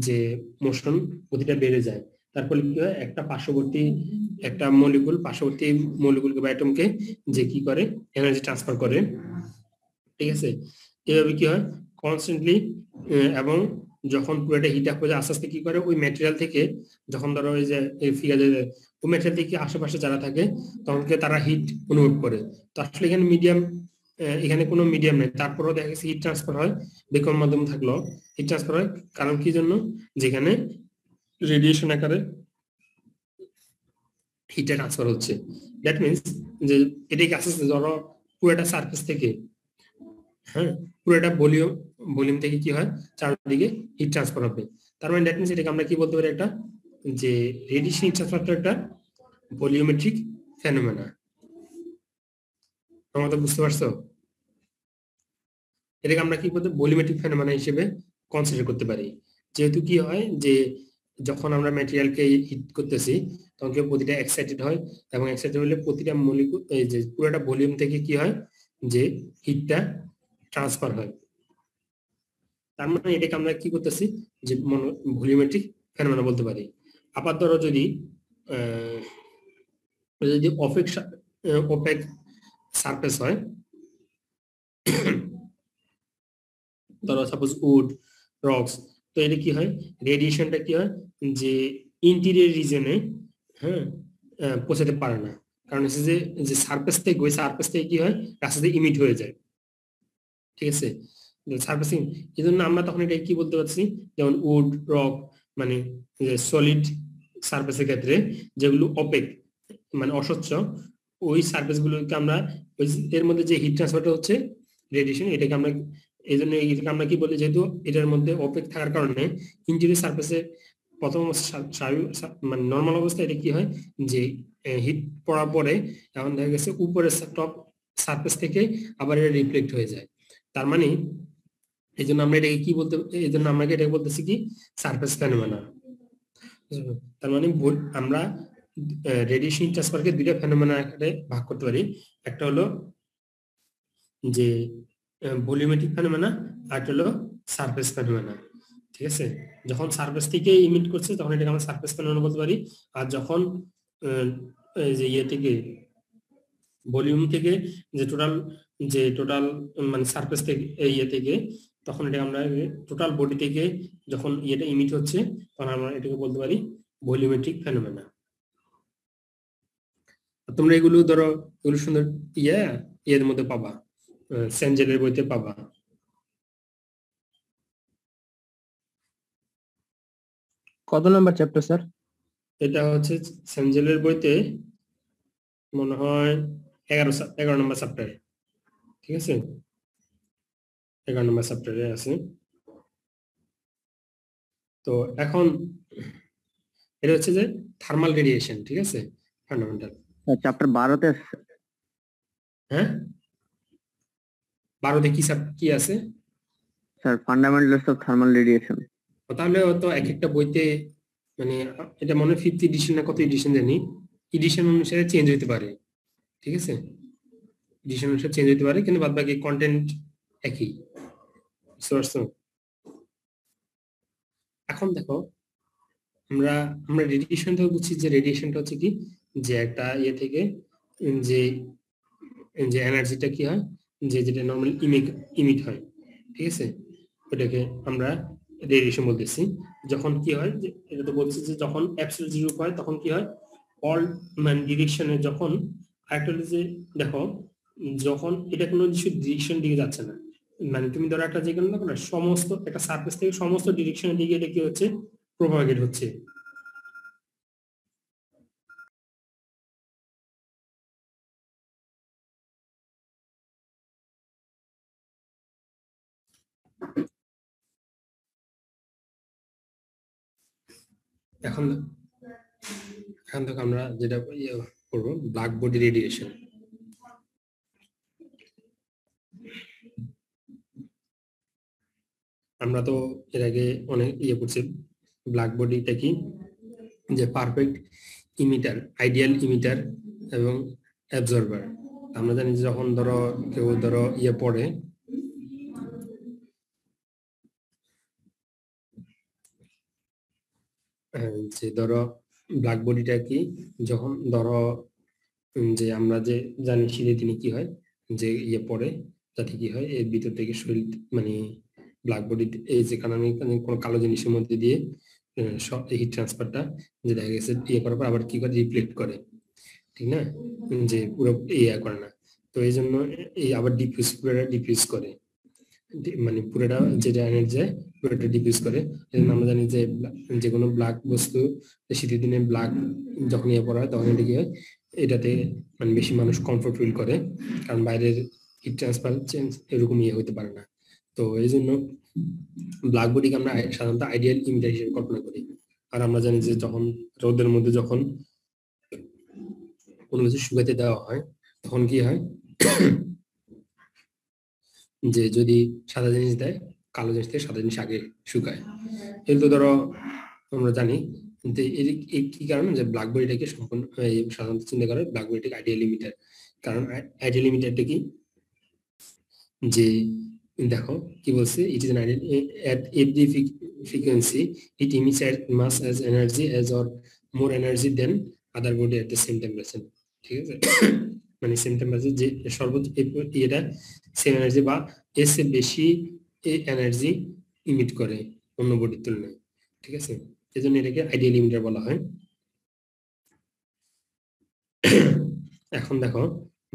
যে মোশন গতিটা বেড়ে যায়। তারপরে কি হয়, একটা পার্শ্ববর্তী মলিকুলকে বা অ্যাটমকে যে কি করে এনার্জি ট্রান্সফার করে। ঠিক আছে, এভাবে কি হয় কনস্ট্যান্টলি, এবং যখন পুরোটা হিট আপ হয়ে যায় আস্তে আস্তে কি করে ওই ম্যাটেরিয়াল থেকে, যখন ধরো ওই যে ফিগারে ওই ম্যাটেরিয়াল থেকে আশেপাশে যারা থাকে তখন তারা হিট অনুভব করে। তো আসলে এখানে কোনো মিডিয়াম নেই, তারপরেও দেখা গেছে হিট ট্রান্সফার হয়, ভ্যাকুয়াম মাধ্যম থাকলেও হিট ট্রান্সফার হয়। কারণ কি জন্য, যেখানে রেডিয়েশন আকারে হিটে ট্রান্সফার হচ্ছে। দ্যাট মিনস যে এটাকে আস্তে আস্তে ধরো পুরোটা সারফেস থেকে, হ্যাঁ পুরোটা ভলিউম থেকে কি হয় চারদিকে হিট ট্রান্সফার হবে। তার মানে দ্যাট মিনস এটাকে আমরা কি বলতে পারি, একটা যে রেডিয়েশন হিট ট্রান্সফারটা একটা ভলিউমেট্রিক ফেনোমেনা। তোমরা বুঝতে পারছো? এটাকে আমরা কি বলতে ভলিউমেট্রিক ফেনোমেনা হিসেবে কনসিডার করতে পারি। যেহেতু কি হয় যে যখন আমরা ম্যাটেরিয়ালকে হিট করতেছি তখন কি প্রতিটা এক্সাইটেড হয়, এবং এক্সাইটেড হলে প্রতিটা মলিকুল এই যে পুরোটা ভলিউম থেকে কি হয় যে হিটটা ট্রান্সফার হয়। তার মানে এটাকে আমরা কি করতেছি, যে ভলিউমেট্রিক ফেনোমেনা বলতে পারি। আবার ধরো যদি ওপেক সারফেস হয়, ধরো সাপোজ উড, রক্স, তো এটা কি হয় রেডিয়েশনটা কি হয় যে ইন্টেরিয়র রিজনে পৌঁছাতে পারে না। কারণ হচ্ছে যে সারফেস থেকে ওই সারফেস থেকে কি হয় রাস্তাতে ইমিট হয়ে যায়। ঠিক আছে, সারফেসিং, এই জন্য আমরা তখন এটা কি বলতে পারছি, যেমন উড, রক মানে সলিড সারফেসের ক্ষেত্রে যেগুলো অপেক মানে অস্বচ্ছ, ওই সারফেস গুলোকে আমরা এর মধ্যে যে হিট ট্রান্সফারটা হচ্ছে রেডিয়েশন, এটাকে আমরা এই জন্য এটাকে আমরা কি বলি, যেহেতু এটার মধ্যে অপেক থাকার কারণে ইন্টেরিয়র সারফেসে প্রথম মানে নর্মাল অবস্থায় এটা কি হয় যে হিট পড়ার পরে এখন দেখা গেছে উপরের টপ সারফেস থেকে আবার এটা রিফ্লেক্ট হয়ে যায়। তার মানে এই জন্য আমরা এটাকে কি বলতে, এই জন্য আমরা এটাকে বলতেছি কি সারফেস ফেনোমেনা। তার মানে আমরা রেডিয়েশন হিট ট্রান্সফারকে দুইটা ফেনোমেনা আকারে ভাগ করতে পারি। একটা হলো যে ভলিউমেট্রিক ফেনোমেনা, আর একটা হলো সারফেস ফেনোমেনা। ঠিক আছে, যখন সারফেস থেকে ইমিট করছে তখন এটাকে আমরা সারফেস ফেনোমেনা বলতে পারি। আর যখন যে ইয়ে থেকে ভলিউম থেকে যে টোটাল মানে সারফেস থেকে ইয়ে থেকে, তখন এটা আমরা টোটাল বডি থেকে যখন ইয়েটা ইমিট হচ্ছে তখন আমরা এটাকে বলতে পারি ভলিউমেট্রিক ফেনোমেনা। তোমরা এগুলো ধরো, এগুলো সুন্দর ইয়ের মধ্যে পাবা, সেনজেলের বইতে পাবা। কত নাম্বার চ্যাপ্টার স্যার? এটা হচ্ছে সেনজেলের বইতে মনে হয় 11 নম্বর চ্যাপ্টার। ঠিক আছে, 11 নম্বর চ্যাপ্টারে আছে। তো এখন এটা হচ্ছে যে থার্মাল রেডিয়েশন। ঠিক আছে, ফান্ডামেন্টাল চ্যাপ্টার 12তে হ্যাঁ 12তে কি আছে sir? Fundamentals of thermal radiation. তাহলে তো এক একটা বইতে মানে এটা মনে হয় 5th এডিশন না কত এডিশন জানি, এডিশন অনুসারে চেঞ্জ হতে পারে। ঠিক আছে, এডিশন অনুসারে চেঞ্জ হতে পারে, কিন্তু বাদ বাকি কন্টেন্ট একই। বুঝতে পারছো? এখন দেখো, আমরা রেডিয়েশন থেকে বুঝছি যে রেডিয়েশনটা হচ্ছে কি, যে একটা ইয়ে থেকে যে এনার্জিটা কি হয়, যেটা নরমালি ইমিট হয়। ঠিক আছে, ওটাকে আমরা রেডিয়েশন বলতেছি। যখন কি হয়, এটা তো বলছি যে যখন অ্যাবসলিউট জিরো হয় তখন কি হয়, অল মানে ডিরেকশনে যখন আরেকটা যে দেখো, যখন এটা কোনো কিছু ডিরেকশন দিকে যাচ্ছে না, মানে তুমি ধরো একটা যে কোনো দেখো না, সমস্ত একটা সারফেস থেকে সমস্ত ডিরেকশনের দিকে এটা কি হচ্ছে, প্রোপাগেট হচ্ছে। এখন থেকে আমরা যেটা করবো ব্ল্যাক বডি রেডিয়েশন। আমরা তো এর আগে অনেক করছি। ব্ল্যাক বডিটা কি, যে পারফেক্ট ইমিটার, আইডিয়াল ইমিটার এবং অ্যাবজর্বার। আমরা জানি যখন ধরো কেউ ধরো পড়ে, যে ধরো ব্ল্যাক বডিটা কি, যখন ধরো যে আমরা যে জানি শীতে তিনি কি হয়, যে পড়ে যাতে কি হয় এর ভিতর থেকে শরীর মানে ব্ল্যাক বডি এই যে কোনো কালো জিনিসের মধ্যে দিয়ে হিট ট্রান্সফারটা যে দেখা গেছে করার পর আবার কি করে রিফ্লেক্ট করে, ঠিক না, যে পুরো করে না। তো এই জন্য এই আবার পুরোটা ডিফিউজ করে, মানে পুরোটা যেটা এনার্জি পুরোটা ডিফিউজ করে। এই জন্য আমরা জানি যে কোনো ব্ল্যাক বস্তু শীতের দিনে ব্ল্যাক যখন পড়া হয় তখন এটা কি হয়, এটাতে মানে বেশি মানুষ কমফোর্ট ফিল করে, কারণ বাইরের হিট ট্রান্সফার চেঞ্জ এরকম হতে পারে না। তো এই জন্য ব্ল্যাক বডিকে আমরা সাধারণত আইডিয়াল ইমিটার হিসেবে কল্পনা করি। আর আমরা জানি যে যখন রোদের মধ্যে যখন কোনো কিছু শুকাতে দেওয়া হয় তখন কি হয়, যে যদি সাদা জিনিস দেয়, কালো জিনিস থেকে সাদা জিনিস আগে শুকায়। এর তো ধরো আমরা জানি যে এর কি কারণ, যে ব্ল্যাক বডিটাকে সম্পূর্ণ সাধারণত চিন্তা করে ব্ল্যাক বডিটাকে আইডিয়াল ইমিটার। কারণ আইডিয়াল ইমিটারটা কি, যে দেখো কি বলছে, it is an at every frequency it emits as much as energy as or more energy than other body at the same temperature. ঠিক আছে, মানে সেম টেম্পারেচার যে সর্বোচ্চ এটা সেম এনার্জি বা এর চেয়ে বেশি এনার্জি ইমিট করে অন্য বডির তুলনায়। ঠিক আছে, এই জন্য এটাকে আইডিয়াল ইমিটার বলা হয়। এখন দেখো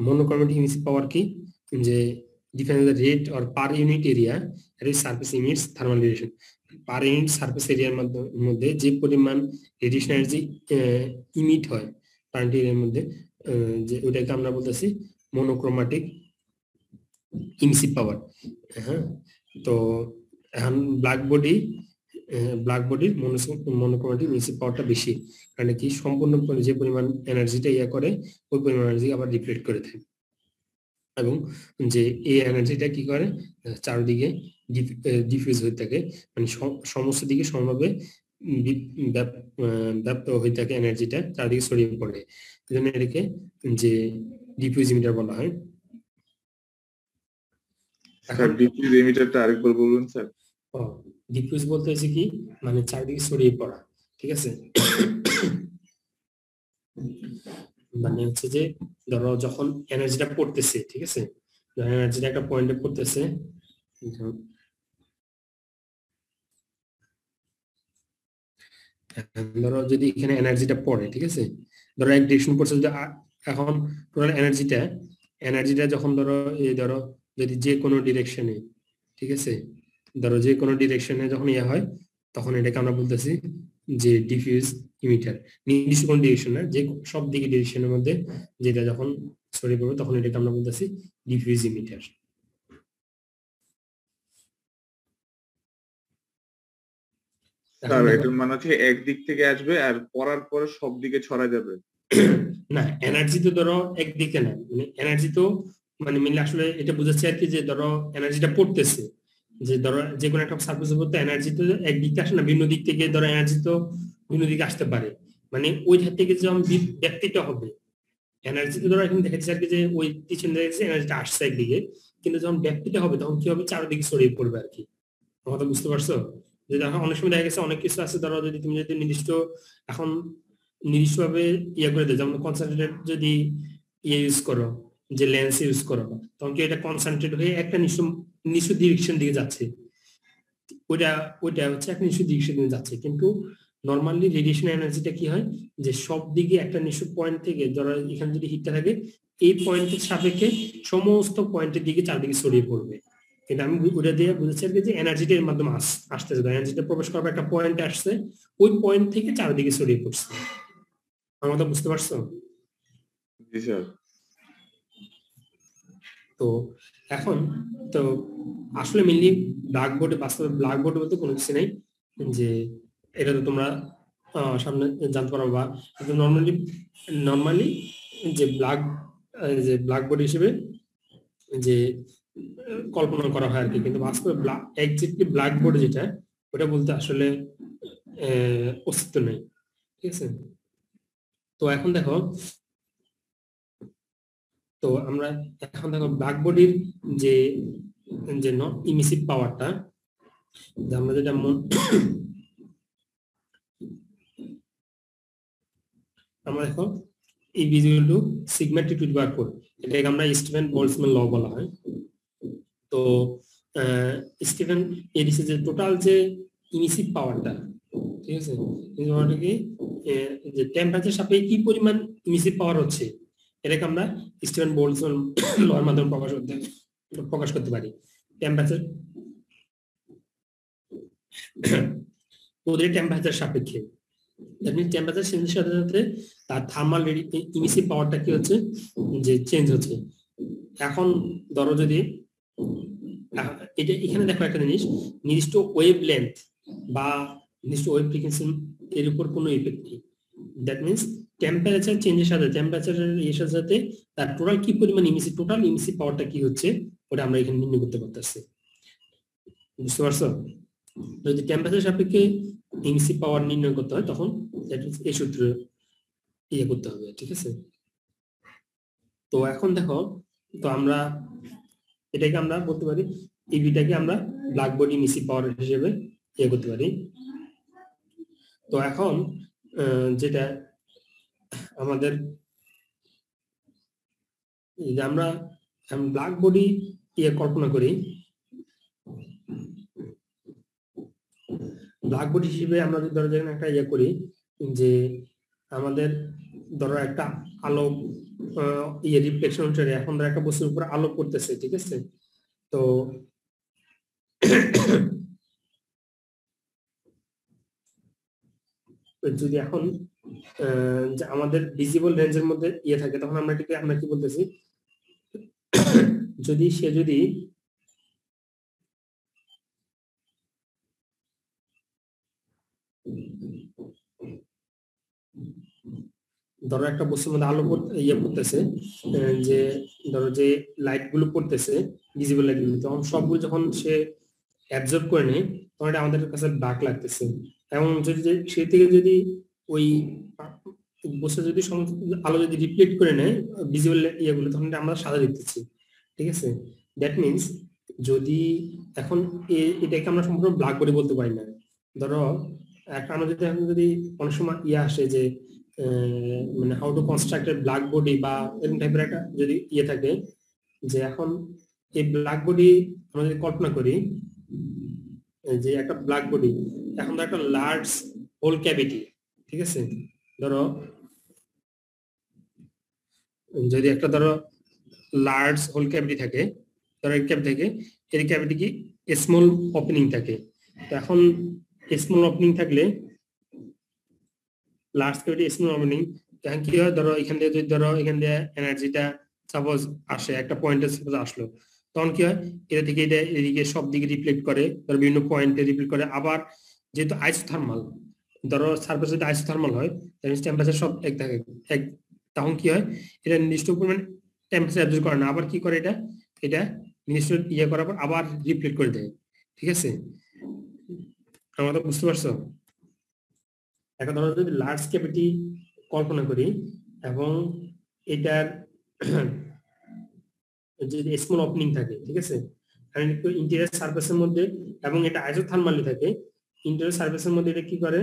মনোক্রোমেটিক ইমিসিভ পাওয়ার কি, যে defines the rate or per unit area at which surface emits thermal radiation. Per unit surface এরিয়ার মধ্যে যে পরিমাণ রেডিয়েশন এনার্জি ইমিট হয় প্লান্ট এরিয়ার মধ্যে, যে ওটাকে আমরা বলতেছি মনোক্রোমেটিক ইমিসিভ পাওয়ার। হ্যাঁ, তো এখন ব্ল্যাক বডির মনোক্রোমেটিক ইমিসিভ পাওয়ারটা বেশি, কারণ কি সম্পূর্ণ যে পরিমাণ এনার্জিটা করে ওই পরিমাণ এনার্জি আবার রিফ্লেক্ট করে থাকে, এবং যে এই এনার্জিটা কি করে চারদিকে ডিফিউজ হয়ে থাকে, মানে সমস্ত দিকে সমানভাবে ব্যাপ্ত হয়ে থাকে এনার্জিটা চারদিকে ছড়িয়ে পড়ে, এই জন্য এটাকে যে ডিফিউজ ইমিটার বলা হয়। স্যার ডিফিউজ এমিটারটা আরেকবার বলুন স্যার। ডিফিউজ বলতে হচ্ছে কি, মানে চারদিকে ছড়িয়ে পড়া, ঠিক আছে। মানে হচ্ছে যে ধরো যখন এনার্জিটা পড়তেছে, ঠিক আছে, যখন এনার্জিটা একটা পয়েন্টে পড়তেছে, ধরো যদি এখানে এনার্জিটা পড়ে, ঠিক আছে, ধরো এক ডিরেকশন পড়ছে, যদি এখন টোটাল এনার্জিটা যখন ধরো এই ধরো যদি যে কোনো ডিরেকশনে, ঠিক আছে, ধরো যে কোনো ডিরেকশনে যখন ইয়ে হয়, তখন এটাকে আমরা বলতেছি যে ডিফিউজ ইমিটার। নির্দিষ্ট কোনো ডিরেকশন না, যে সব দিকে ডিরেকশনের মধ্যে যেটা যখন ছড়িয়ে পড়বে, তখন এটাকে আমরা বলতেছি ডিফিউজ ইমিটার। স্যার এটার মানে হচ্ছে একদিক থেকে আসবে আর পড়ার পরে সব দিকে ছড়া যাবে না, এনার্জি তো ধরো একদিকে না, মানে এনার্জি তো মানে মিলে আসলে এটা বোঝাচ্ছে আর কি, যে ধরো এনার্জিটা পড়তেছে, যে ধরো যে কোনো একটা সার্ফেসের উপর তো এনার্জি তো একদিকে আসে না, ভিন্ন দিক থেকে ধরো এনার্জি তো ভিন্ন দিকে আসতে পারে, মানে ওই ধার থেকে যখন ব্যক্তিটা হবে এনার্জি তো ধরো এখানে দেখা যাচ্ছে আর কি, যে ওই পিছনে দেখেছে এনার্জিটা আসছে একদিকে, কিন্তু যখন ব্যক্তিটা হবে তখন কি হবে, চারদিকে ছড়িয়ে পড়বে আর কি। কথা বুঝতে পারছো? যে দেখো অনেক সময় দেখা গেছে অনেক কিছু আছে, ধরো যদি তুমি যদি নির্দিষ্টভাবে ইয়ে করে দেয়, যেমন কনসেন্ট্রেটেড যদি ইয়ে ইউজ করো, যে লেন্স ইউজ করো, তখন কি এটা কনসেন্ট্রেট হয়ে একটা নিশ্চিত ডিরেকশন দিকে যাচ্ছে, ওইটা হচ্ছে একটা নিশ্চিত ডিরেকশন দিকে যাচ্ছে। কিন্তু নর্মালি রেডিয়েশন এনার্জিটা কি হয়, যে সব দিকে একটা নিশ্চিত পয়েন্ট থেকে, ধরো এখানে যদি হিটটা থাকে, এই পয়েন্টের সাপেক্ষে সমস্ত পয়েন্টের দিকে চারদিকে ছড়িয়ে পড়বে। কিন্তু আমি ওটা দিয়ে বুঝেছি আর কি, যে এনার্জিটা এর মাধ্যমে আসতেছে, এনার্জিটা প্রবেশ করবে একটা পয়েন্টে আসছে, ওই পয়েন্ট থেকে চারদিকে ছড়িয়ে পড়ছে। আমার কথা বুঝতে পারছো? জি স্যার। তো এখন তো আসলে মেনলি ব্ল্যাকবোর্ডে, বাস্তবে ব্ল্যাকবোর্ড বলতে কোনো কিছু নেই, যে এটা তো তোমরা সামনে জানতে পারো, বা নর্মালি যে ব্ল্যাকবোর্ড হিসেবে যে কল্পনা করা হয় আর কি, কিন্তু বাস্তবে এক্স্যাক্টলি ব্ল্যাকবোর্ড যেটা, ওটা বলতে আসলে অস্তিত্ব নেই, ঠিক আছে। তো এখন দেখো, তো আমরা এখন দেখো ব্ল্যাকবোর্ডের যে নন ইমিসিভ পাওয়ারটা, আমরা যেটা আমরা দেখো E equal to sigma T to the power 4, এটাকে আমরা স্টিফেন বোল্টজম্যান ল বলা হয়। তো স্টিফেন এডিসি যে টোটাল যে ইমিসিভ পাওয়ারটা, ঠিক আছে, কি যে টেম্পারেচার সাপেক্ষে কি পরিমাণ ইমিসিভ পাওয়ার হচ্ছে, এটাকে আমরা স্টিফেন বোল্টজম্যান লর মাধ্যমে প্রকাশ করতে পারি। টেম্পারেচার ওদের টেম্পারেচার সাপেক্ষে, দ্যাট মিন্স টেম্পারেচার চেঞ্জের সাথে সাথে তার থার্মাল ইমিসিভ পাওয়ারটা কি হচ্ছে, যে চেঞ্জ হচ্ছে। এখন ধরো যদি এটা এখানে দেখো একটা জিনিস, নির্দিষ্ট ওয়েভ লেন্থ বা নির্দিষ্ট ওয়েভ ফ্রিকোয়েন্সি এর উপর কোনো ইফেক্ট নেই। দ্যাট মিন্স টেম্পারেচার চেঞ্জের সাথে, টেম্পারেচারের এর সাথে তার টোটাল কি পরিমাণ টোটাল ইমিসিভ পাওয়ারটা কি হচ্ছে, ওটা আমরা এখানে নির্ণয় করতে পারতেছি। বুঝতে পারছো? যদি টেম্পারেচার সাপেক্ষে ইমিসিভ পাওয়ার নির্ণয় করতে হয়, তখন এই সূত্র ইয়ে করতে হবে, ঠিক আছে। তো এখন দেখো, তো আমরা এটাকে আমরা বলতে পারি, ইভিটাকে আমরা ব্ল্যাকবোর্ড ইমিসিভ পাওয়ার হিসেবে ইয়ে করতে পারি। তো এখন যেটা আমাদের, যে আমরা ব্ল্যাকবোর্ডই ইয়ে কল্পনা করি, ব্ল্যাকবোর্ড হিসেবে আমরা যদি ধরো যেখানে একটা ইয়ে করি, যে আমাদের ধরো একটা আলো ইয়ে রিফ্লেকশন হচ্ছে, এখন ধরো একটা বস্তুর উপর আলো পড়তেছে, ঠিক আছে। তো যদি এখন যে আমাদের ভিজিবল রেঞ্জের মধ্যে ইয়ে থাকে, তখন আমরা কি বলতেছি, যদি ধরো একটা বস্তুর মধ্যে আলো ইয়ে পড়তেছে, যে ধরো যে লাইট গুলো পড়তেছে, ভিজিবল লাইট গুলো, তখন সবগুলো যখন সে অ্যাবজর্ব করে নেয়, তখন এটা আমাদের কাছে ব্ল্যাক লাগতেছে। এবং যদি সে থেকে যদি ওই বসে যদি আলো যদি রিফ্লেক্ট করে নেয় ভিজুয়াল ইয়েগুলো, তখন আমরা সাদা দেখতেছি। ঠিক আছে, দ্যাট মিনস যদি এখন এটাকে আমরা সম্পূর্ণ ব্ল্যাক বডি বলতে পারি না। ধরো একটা আমরা যদি এখন যদি অনেক সময় আসে যে মানে how to construct A black body বা এরকম টাইপের একটা যদি থাকে, যে এখন এই ব্ল্যাক বডি আমরা যদি কল্পনা করি যে একটা ব্ল্যাক বডি, এখন তো একটা লার্জ হোল ক্যাভিটি। ঠিক আছে, ধরো যদি একটা ধরো লার্জ হোল ক্যাভিটি থাকে, ধরো এই ক্যাভিটি থেকে এই ক্যাভিটি কি স্মল ওপেনিং থাকে। তো এখন স্মল ওপেনিং থাকলে লার্জ ক্যাভিটি স্মল ওপেনিং, এখন কি হয়, ধরো এখান থেকে যদি ধরো এখান দিয়ে এনার্জিটা সাপোজ আসে একটা পয়েন্টে সাপোজ আসলো, তখন কি হয় এটা থেকে এটা এদিকে সব দিকে রিফ্লেক্ট করে, ধরো বিভিন্ন পয়েন্টে রিফ্লেক্ট করে। আবার যেহেতু আইসোথার্মাল, ধরো সারফেস যদি আইসোথার্মাল হয় টেম্পারেচার সব এক থাকে, এক, তখন কি হয় এটা নির্দিষ্ট পরিমাণ টেম্পারেচার অ্যাবজর্ব করে না, আবার কি করে এটা নির্দিষ্ট করার পর আবার রিফ্লেক্ট করে দেয়। ঠিক আছে, আমরা তো বুঝতে পারছো? এখন ধরো যদি লার্জ ক্যাভিটি কল্পনা করি এবং এটার যদি স্মল ওপেনিং থাকে, ঠিক আছে, ইন্টেরিয়র সারফেসের মধ্যে, এবং এটা আইসোথার্মালি থাকে, ইন্টেরিয়র সারফেসের মধ্যে এটা কি করে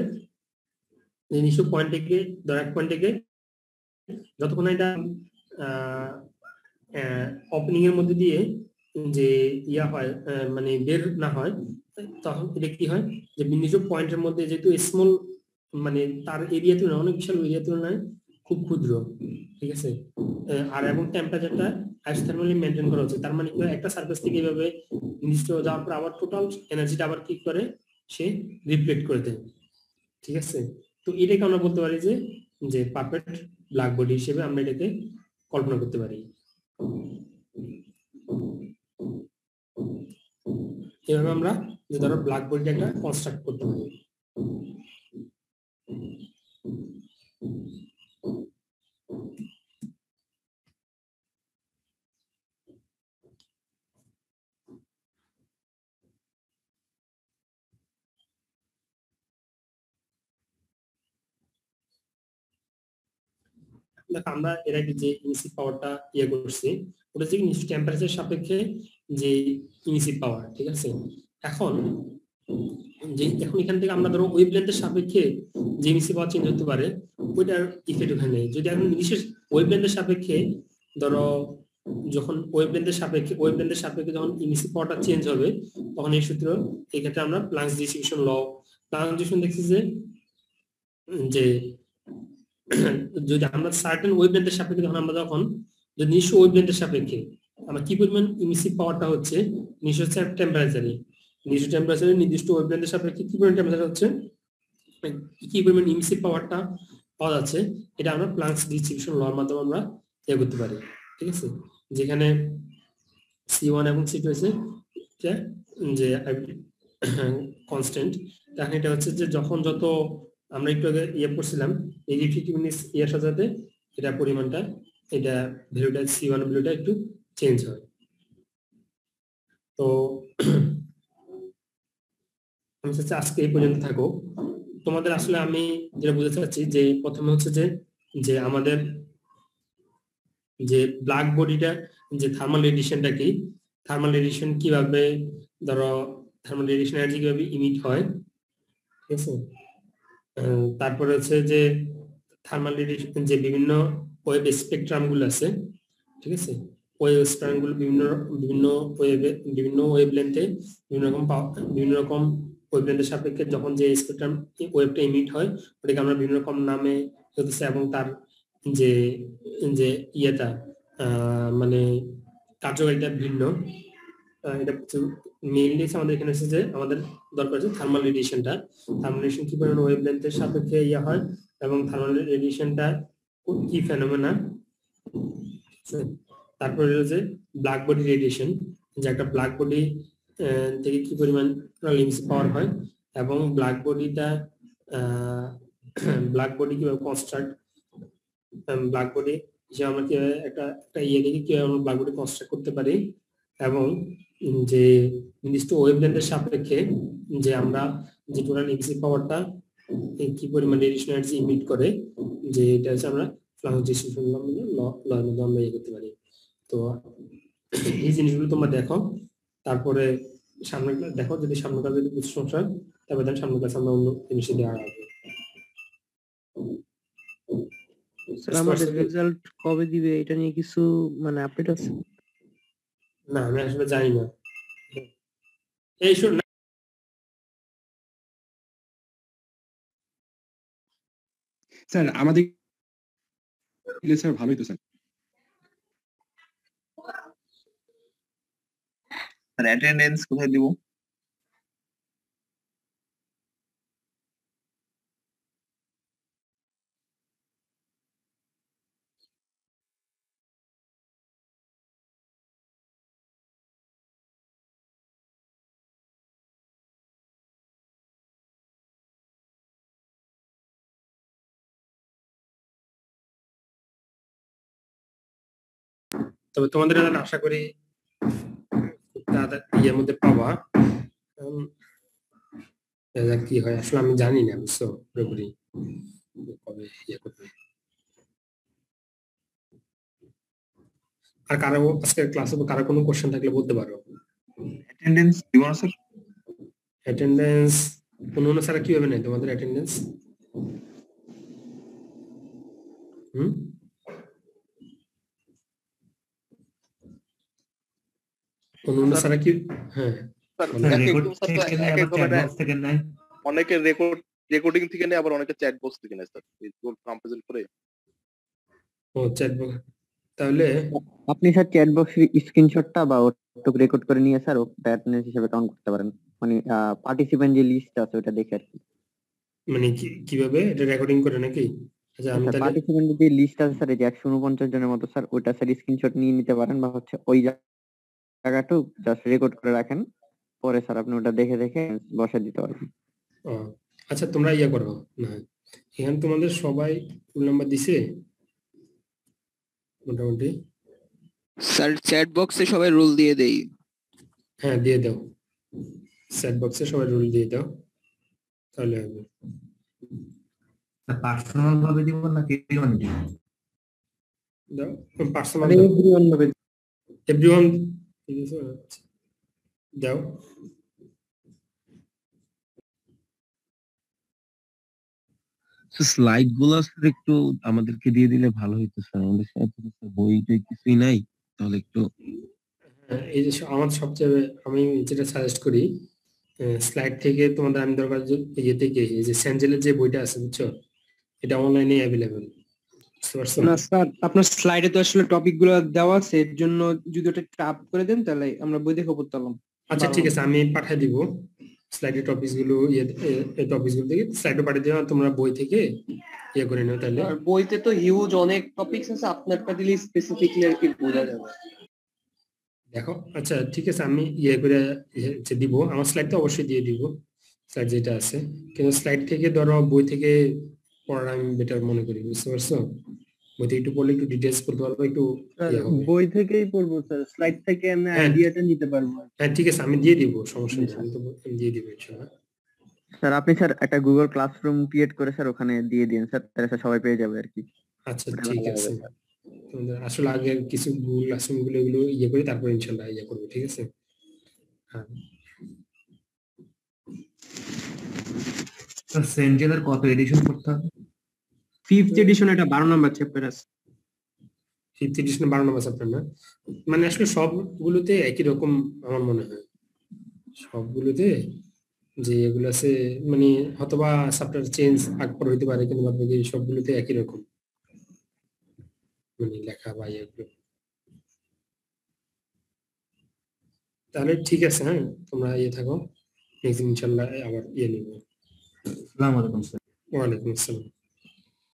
নির্দিষ্ট পয়েন্ট থেকে, ধরো এক পয়েন্ট থেকে যতক্ষণ এটা ওপেনিং এর মধ্যে দিয়ে যে হয় মানে বের না হয়, তখন এটা কি হয় যে নির্দিষ্ট পয়েন্টের মধ্যে যেহেতু স্মল মানে তার এরিয়া তুলনায় অনেক বিশাল এরিয়া তুলনায় খুব ক্ষুদ্র। ঠিক আছে, আর এবং টেম্পারেচারটা আইসোথার্মালি মেনটেন করা হচ্ছে, তার মানে একটা সারফেস থেকে এইভাবে নির্দিষ্ট যাওয়ার পর আবার টোটাল এনার্জিটা আবার কি করে সে রিফ্লেক্ট করে দেয়। ঠিক আছে, তো এটাকে আমরা বলতে পারি যে পারফেক্ট ব্ল্যাক বডি হিসেবে আমরা এটাকে কল্পনা করতে পারি। এভাবে আমরা যে ধরো ব্ল্যাক বডিটা একটা কনস্ট্রাক্ট করতে পারি। আমরা এর আগে যে ইনিসিভ পাওয়ারটা করছি ওটা হচ্ছে নিশ্চিত টেম্পারেচার সাপেক্ষে যে ইনিসিভ পাওয়ার। ঠিক আছে, এখন এখান থেকে আমরা ধরো ওয়েভলেন্থের সাপেক্ষে যে ইনিসিভ পাওয়ার চেঞ্জ হতে পারে ওইটার ইফেক্ট ওখানে নেই। যদি এখন বিশেষ ওয়েভলেন্থের সাপেক্ষে ধরো যখন ওয়েভলেন্থের সাপেক্ষে যখন ইনিসিভ পাওয়ারটা চেঞ্জ হবে, তখন এই সূত্র এই ক্ষেত্রে আমরা প্লাঙ্কস ডিস্ট্রিবিউশন ল দেখছি যে যদি আমরা সার্টেন ওয়েভলেন্থের সাপেক্ষে যখন যদি নিঃস্ব ওয়েভলেন্থের সাপেক্ষে আমরা কি পরিমাণ ইমিসিভ পাওয়ারটা হচ্ছে নিঃস্ব টেম্পারেচারে, নির্দিষ্ট ওয়েভলেন্থের সাপেক্ষে কি পরিমাণ টেম্পারেচার হচ্ছে, কি পরিমাণ ইমিসিভ পাওয়ারটা পাওয়া যাচ্ছে, এটা আমরা প্লাঙ্কস ডিস্ট্রিবিউশন লর মাধ্যমে আমরা করতে পারি। ঠিক আছে, যেখানে C1 এবং C2 আছে যে কনস্ট্যান্ট, তাহলে এটা হচ্ছে যে যখন যত আমরা একটু আগে পড়ছিলাম এই রিফ্লেক্টিভনেস সাথে এটা পরিমাণটা এটা ভ্যালুটা C1 ভ্যালুটা একটু চেঞ্জ হয়। তো আমি চাচ্ছি আজকে এই পর্যন্ত থাকো। তোমাদের আসলে আমি যেটা বুঝতে চাচ্ছি যে প্রথমে হচ্ছে যে আমাদের যে ব্ল্যাক বডিটা যে থার্মাল রেডিয়েশনটা কি, থার্মাল রেডিয়েশন কিভাবে ধরো থার্মাল রেডিয়েশন এনার্জি কিভাবে ইমিট হয়। ঠিক আছে, তারপরে হচ্ছে যে থার্মাল রেডিয়েশন যে বিভিন্ন ওয়েভ স্পেকট্রাম গুলো আছে। ঠিক আছে, ওয়েভ স্পেকট্রাম গুলো বিভিন্ন ওয়েভলেন্থে বিভিন্ন রকম ওয়েভলেন্থের সাপেক্ষে যখন যে স্পেকট্রাম ওয়েভটা ইমিট হয় ওটাকে আমরা বিভিন্ন রকম নামে হতেছে, এবং তার যে যে মানে কার্যকারিতা ভিন্ন। এটা মেইনলি আমাদের এখানে হচ্ছে যে আমাদের দরকার হচ্ছে থার্মাল রেডিয়েশনটা, থার্মাল রেডিয়েশন কি পরিমাণ ওয়েভলেন্থের সাপেক্ষে হয় এবং থার্মাল রেডিয়েশনটা কি ফেনোমেনা। তারপরে হচ্ছে ব্ল্যাক বডি রেডিয়েশন, যে একটা ব্ল্যাক বডি থেকে কি পরিমাণ ইমিসিভ পাওয়ার হয় এবং ব্ল্যাক বডি কিভাবে কনস্ট্রাক্ট, ব্ল্যাক বডি যে আমরা কিভাবে একটা দেখি কিভাবে আমরা ব্ল্যাক বডি কনস্ট্রাক্ট করতে পারি, এবং যে নির্দিষ্ট ওয়েভলেন্থের সাপেক্ষে যে আমরা যে টোটাল এক্সি পাওয়ারটা কি পরিমাণ রেডিয়েশন এনার্জি ইমিট করে, যে এটা হচ্ছে আমরা ফ্লাক্স ডিস্ট্রিবিউশন লয়ের মধ্যে আমরা ইয়ে করতে পারি। তো এই জিনিসগুলো তোমরা দেখো, তারপরে সামনে দেখো, যদি সামনে কাজ যদি কিছু সমস্যা হয় তারপরে দেন সামনে কাছে আমরা অন্য জিনিসে দেওয়া হবে। স্যার আমাদের রেজাল্ট কবে দিবে এটা নিয়ে কিছু মানে আপডেট আছে? না আমি আসলে জানি না। এই শুন না, স্যার আমাদের স্যার ভালোই তো স্যার। স্যার অ্যাটেন্ডেন্স কোথায় দিব? তবে তোমাদের রেজাল্ট আশা করি খুব তাড়াতাড়ি ইয়ের মধ্যে পাবা। রেজাল্ট কি হয় আসলে আমি জানি না, বুঝছো, পুরোপুরি কবে ইয়ে করবে। আর কারো আজকে ক্লাসে কারো কোনো কোশ্চেন থাকলে বলতে পারো। অ্যাটেন্ডেন্স দিব না স্যার? অ্যাটেন্ডেন্স অন্য স্যার কিভাবে নেয় তোমাদের অ্যাটেন্ডেন্স? অন্য স্যার কি? হ্যাঁ অনেকে রেকর্ডিং থেকে নেয়, আবার অনেকে চ্যাট বক্স থেকে নেয় স্যার, কম্পারিজন করে। ও চ্যাট বক্স, তাহলে আপনি স্যার চ্যাট বক্সের স্ক্রিনশটটা বা ওটুক রেকর্ড করে নিয়ে স্যার ওটা অ্যাটেন্ডেন্স হিসেবে কাউন্ট করতে পারেন। মানে পার্টিসিপেন্ট যে লিস্ট আছে ওটা দেখে আর কি। মানে কিভাবে এটা রেকর্ডিং করে নাকি? আচ্ছা আমি তাহলে পার্টিসিপেন্ট যে লিস্ট আছে স্যার, এই যে 149 জনের মতো স্যার, ওটা স্যার স্ক্রিনশট নিয়ে নিতে পারেন, বা হচ্ছে ওই জায়গাটুক জাস্ট রেকর্ড করে রাখেন, পরে স্যার আপনি ওটা দেখে দেখে বসে দিতে পারবেন। ও আচ্ছা, তোমরা ইয়া করো না, এখানে তোমাদের সবাই রোল নাম্বার দিছে মোটামুটি? স্যার চ্যাট বক্সে সবাই রোল দিয়ে দেই। হ্যাঁ দিয়ে দাও, চ্যাট বক্সে সবাই রোল দিয়ে দাও, তাহলে হবে। পার্সোনাল ভাবে দিব নাকি এভরিওয়ান দিব? দাও পার্সোনাল, এভরিওয়ান ভাবে এভরিওয়ান দাও। স্লাইড গুলো একটু আমাদেরকে দিয়ে দিলে ভালো হইতো স্যার, আমাদের সাথে বইটাই কিছুই নাই, তাহলে একটু। এই যে আমার সবচেয়ে আমি যেটা সাজেস্ট করি, স্লাইড থেকে তোমাদের আমি দরকার ইয়ে থেকে এই যে স্যাঞ্জেলের যে বইটা আছে বুঝছো, এটা অনলাইনে অ্যাভেলেবেল, বুঝতে পারছো? না স্যার আপনার স্লাইডে তো আসলে টপিক গুলো দেওয়া আছে, এর জন্য যদি ওটা ট্যাপ করে দেন তাহলে আমরা বই দেখে পড়তে পারলাম। আচ্ছা ঠিক আছে, আমি পাঠিয়ে দিব স্লাইডের টপিকস গুলো, এই টপিকস গুলো থেকে স্লাইডে পাঠিয়ে দিও, তোমরা বই থেকে ইয়ে করে নাও তাহলে। আর বইতে তো হিউজ অনেক টপিকস আছে, আপনারটা দিলে স্পেসিফিকলি আর কি বোঝা যাবে। দেখো আচ্ছা ঠিক আছে, আমি ইয়ে করে দিব, আমার স্লাইড তো অবশ্যই দিয়ে দিব, স্লাইড যেটা আছে, কিন্তু স্লাইড থেকে ধরো বই থেকে পড়াটা আমি বেটার মনে করি, বুঝতে পারছো? বই থেকে একটু পড়লে একটু ডিটেইলস পড়তে পারবো, একটু ইয়ে হবে। বই থেকেই পড়বো স্যার, স্লাইড থেকে আমি আইডিয়াটা নিতে পারবো। হ্যাঁ ঠিক আছে, আমি দিয়ে দিব, সমস্যা নেই, আমি তো দিয়ে দিব ইনশাআল্লাহ। স্যার আপনি স্যার একটা গুগল ক্লাসরুম ক্রিয়েট করে স্যার ওখানে দিয়ে দিন স্যার, তাহলে স্যার সবাই পেয়ে যাবে আর কি। আচ্ছা ঠিক আছে, তোমাদের আসলে আগে কিছু গুগল ক্লাসরুম গুলো এগুলো ইয়ে করি, তারপর ইনশাআল্লাহ ইয়ে করবো, ঠিক আছে? হ্যাঁ সেনজেলের কত এডিশন করতে হবে? 5th এডিশন, এটা 12 নাম্বার চ্যাপ্টার আছে। 5th এডিশনে 12 নম্বর চ্যাপ্টার না, মানে আসলে সবগুলোতে একই রকম আমার মনে হয়, সবগুলোতে যে এগুলো আছে, মানে হয়তোবা চ্যাপ্টার চেঞ্জ আকবর হইতে পারে, কিন্তু বাকি সবগুলোতে একই রকম মানে লেখা বা এগুলো। তাহলে ঠিক আছে, হ্যাঁ তোমরা ইয়ে থাকো, নেক্সট ইনশাআল্লাহ আবার ইয়ে নিব। আসসালামু আলাইকুম স্যার। ওয়ালাইকুম আসসালাম।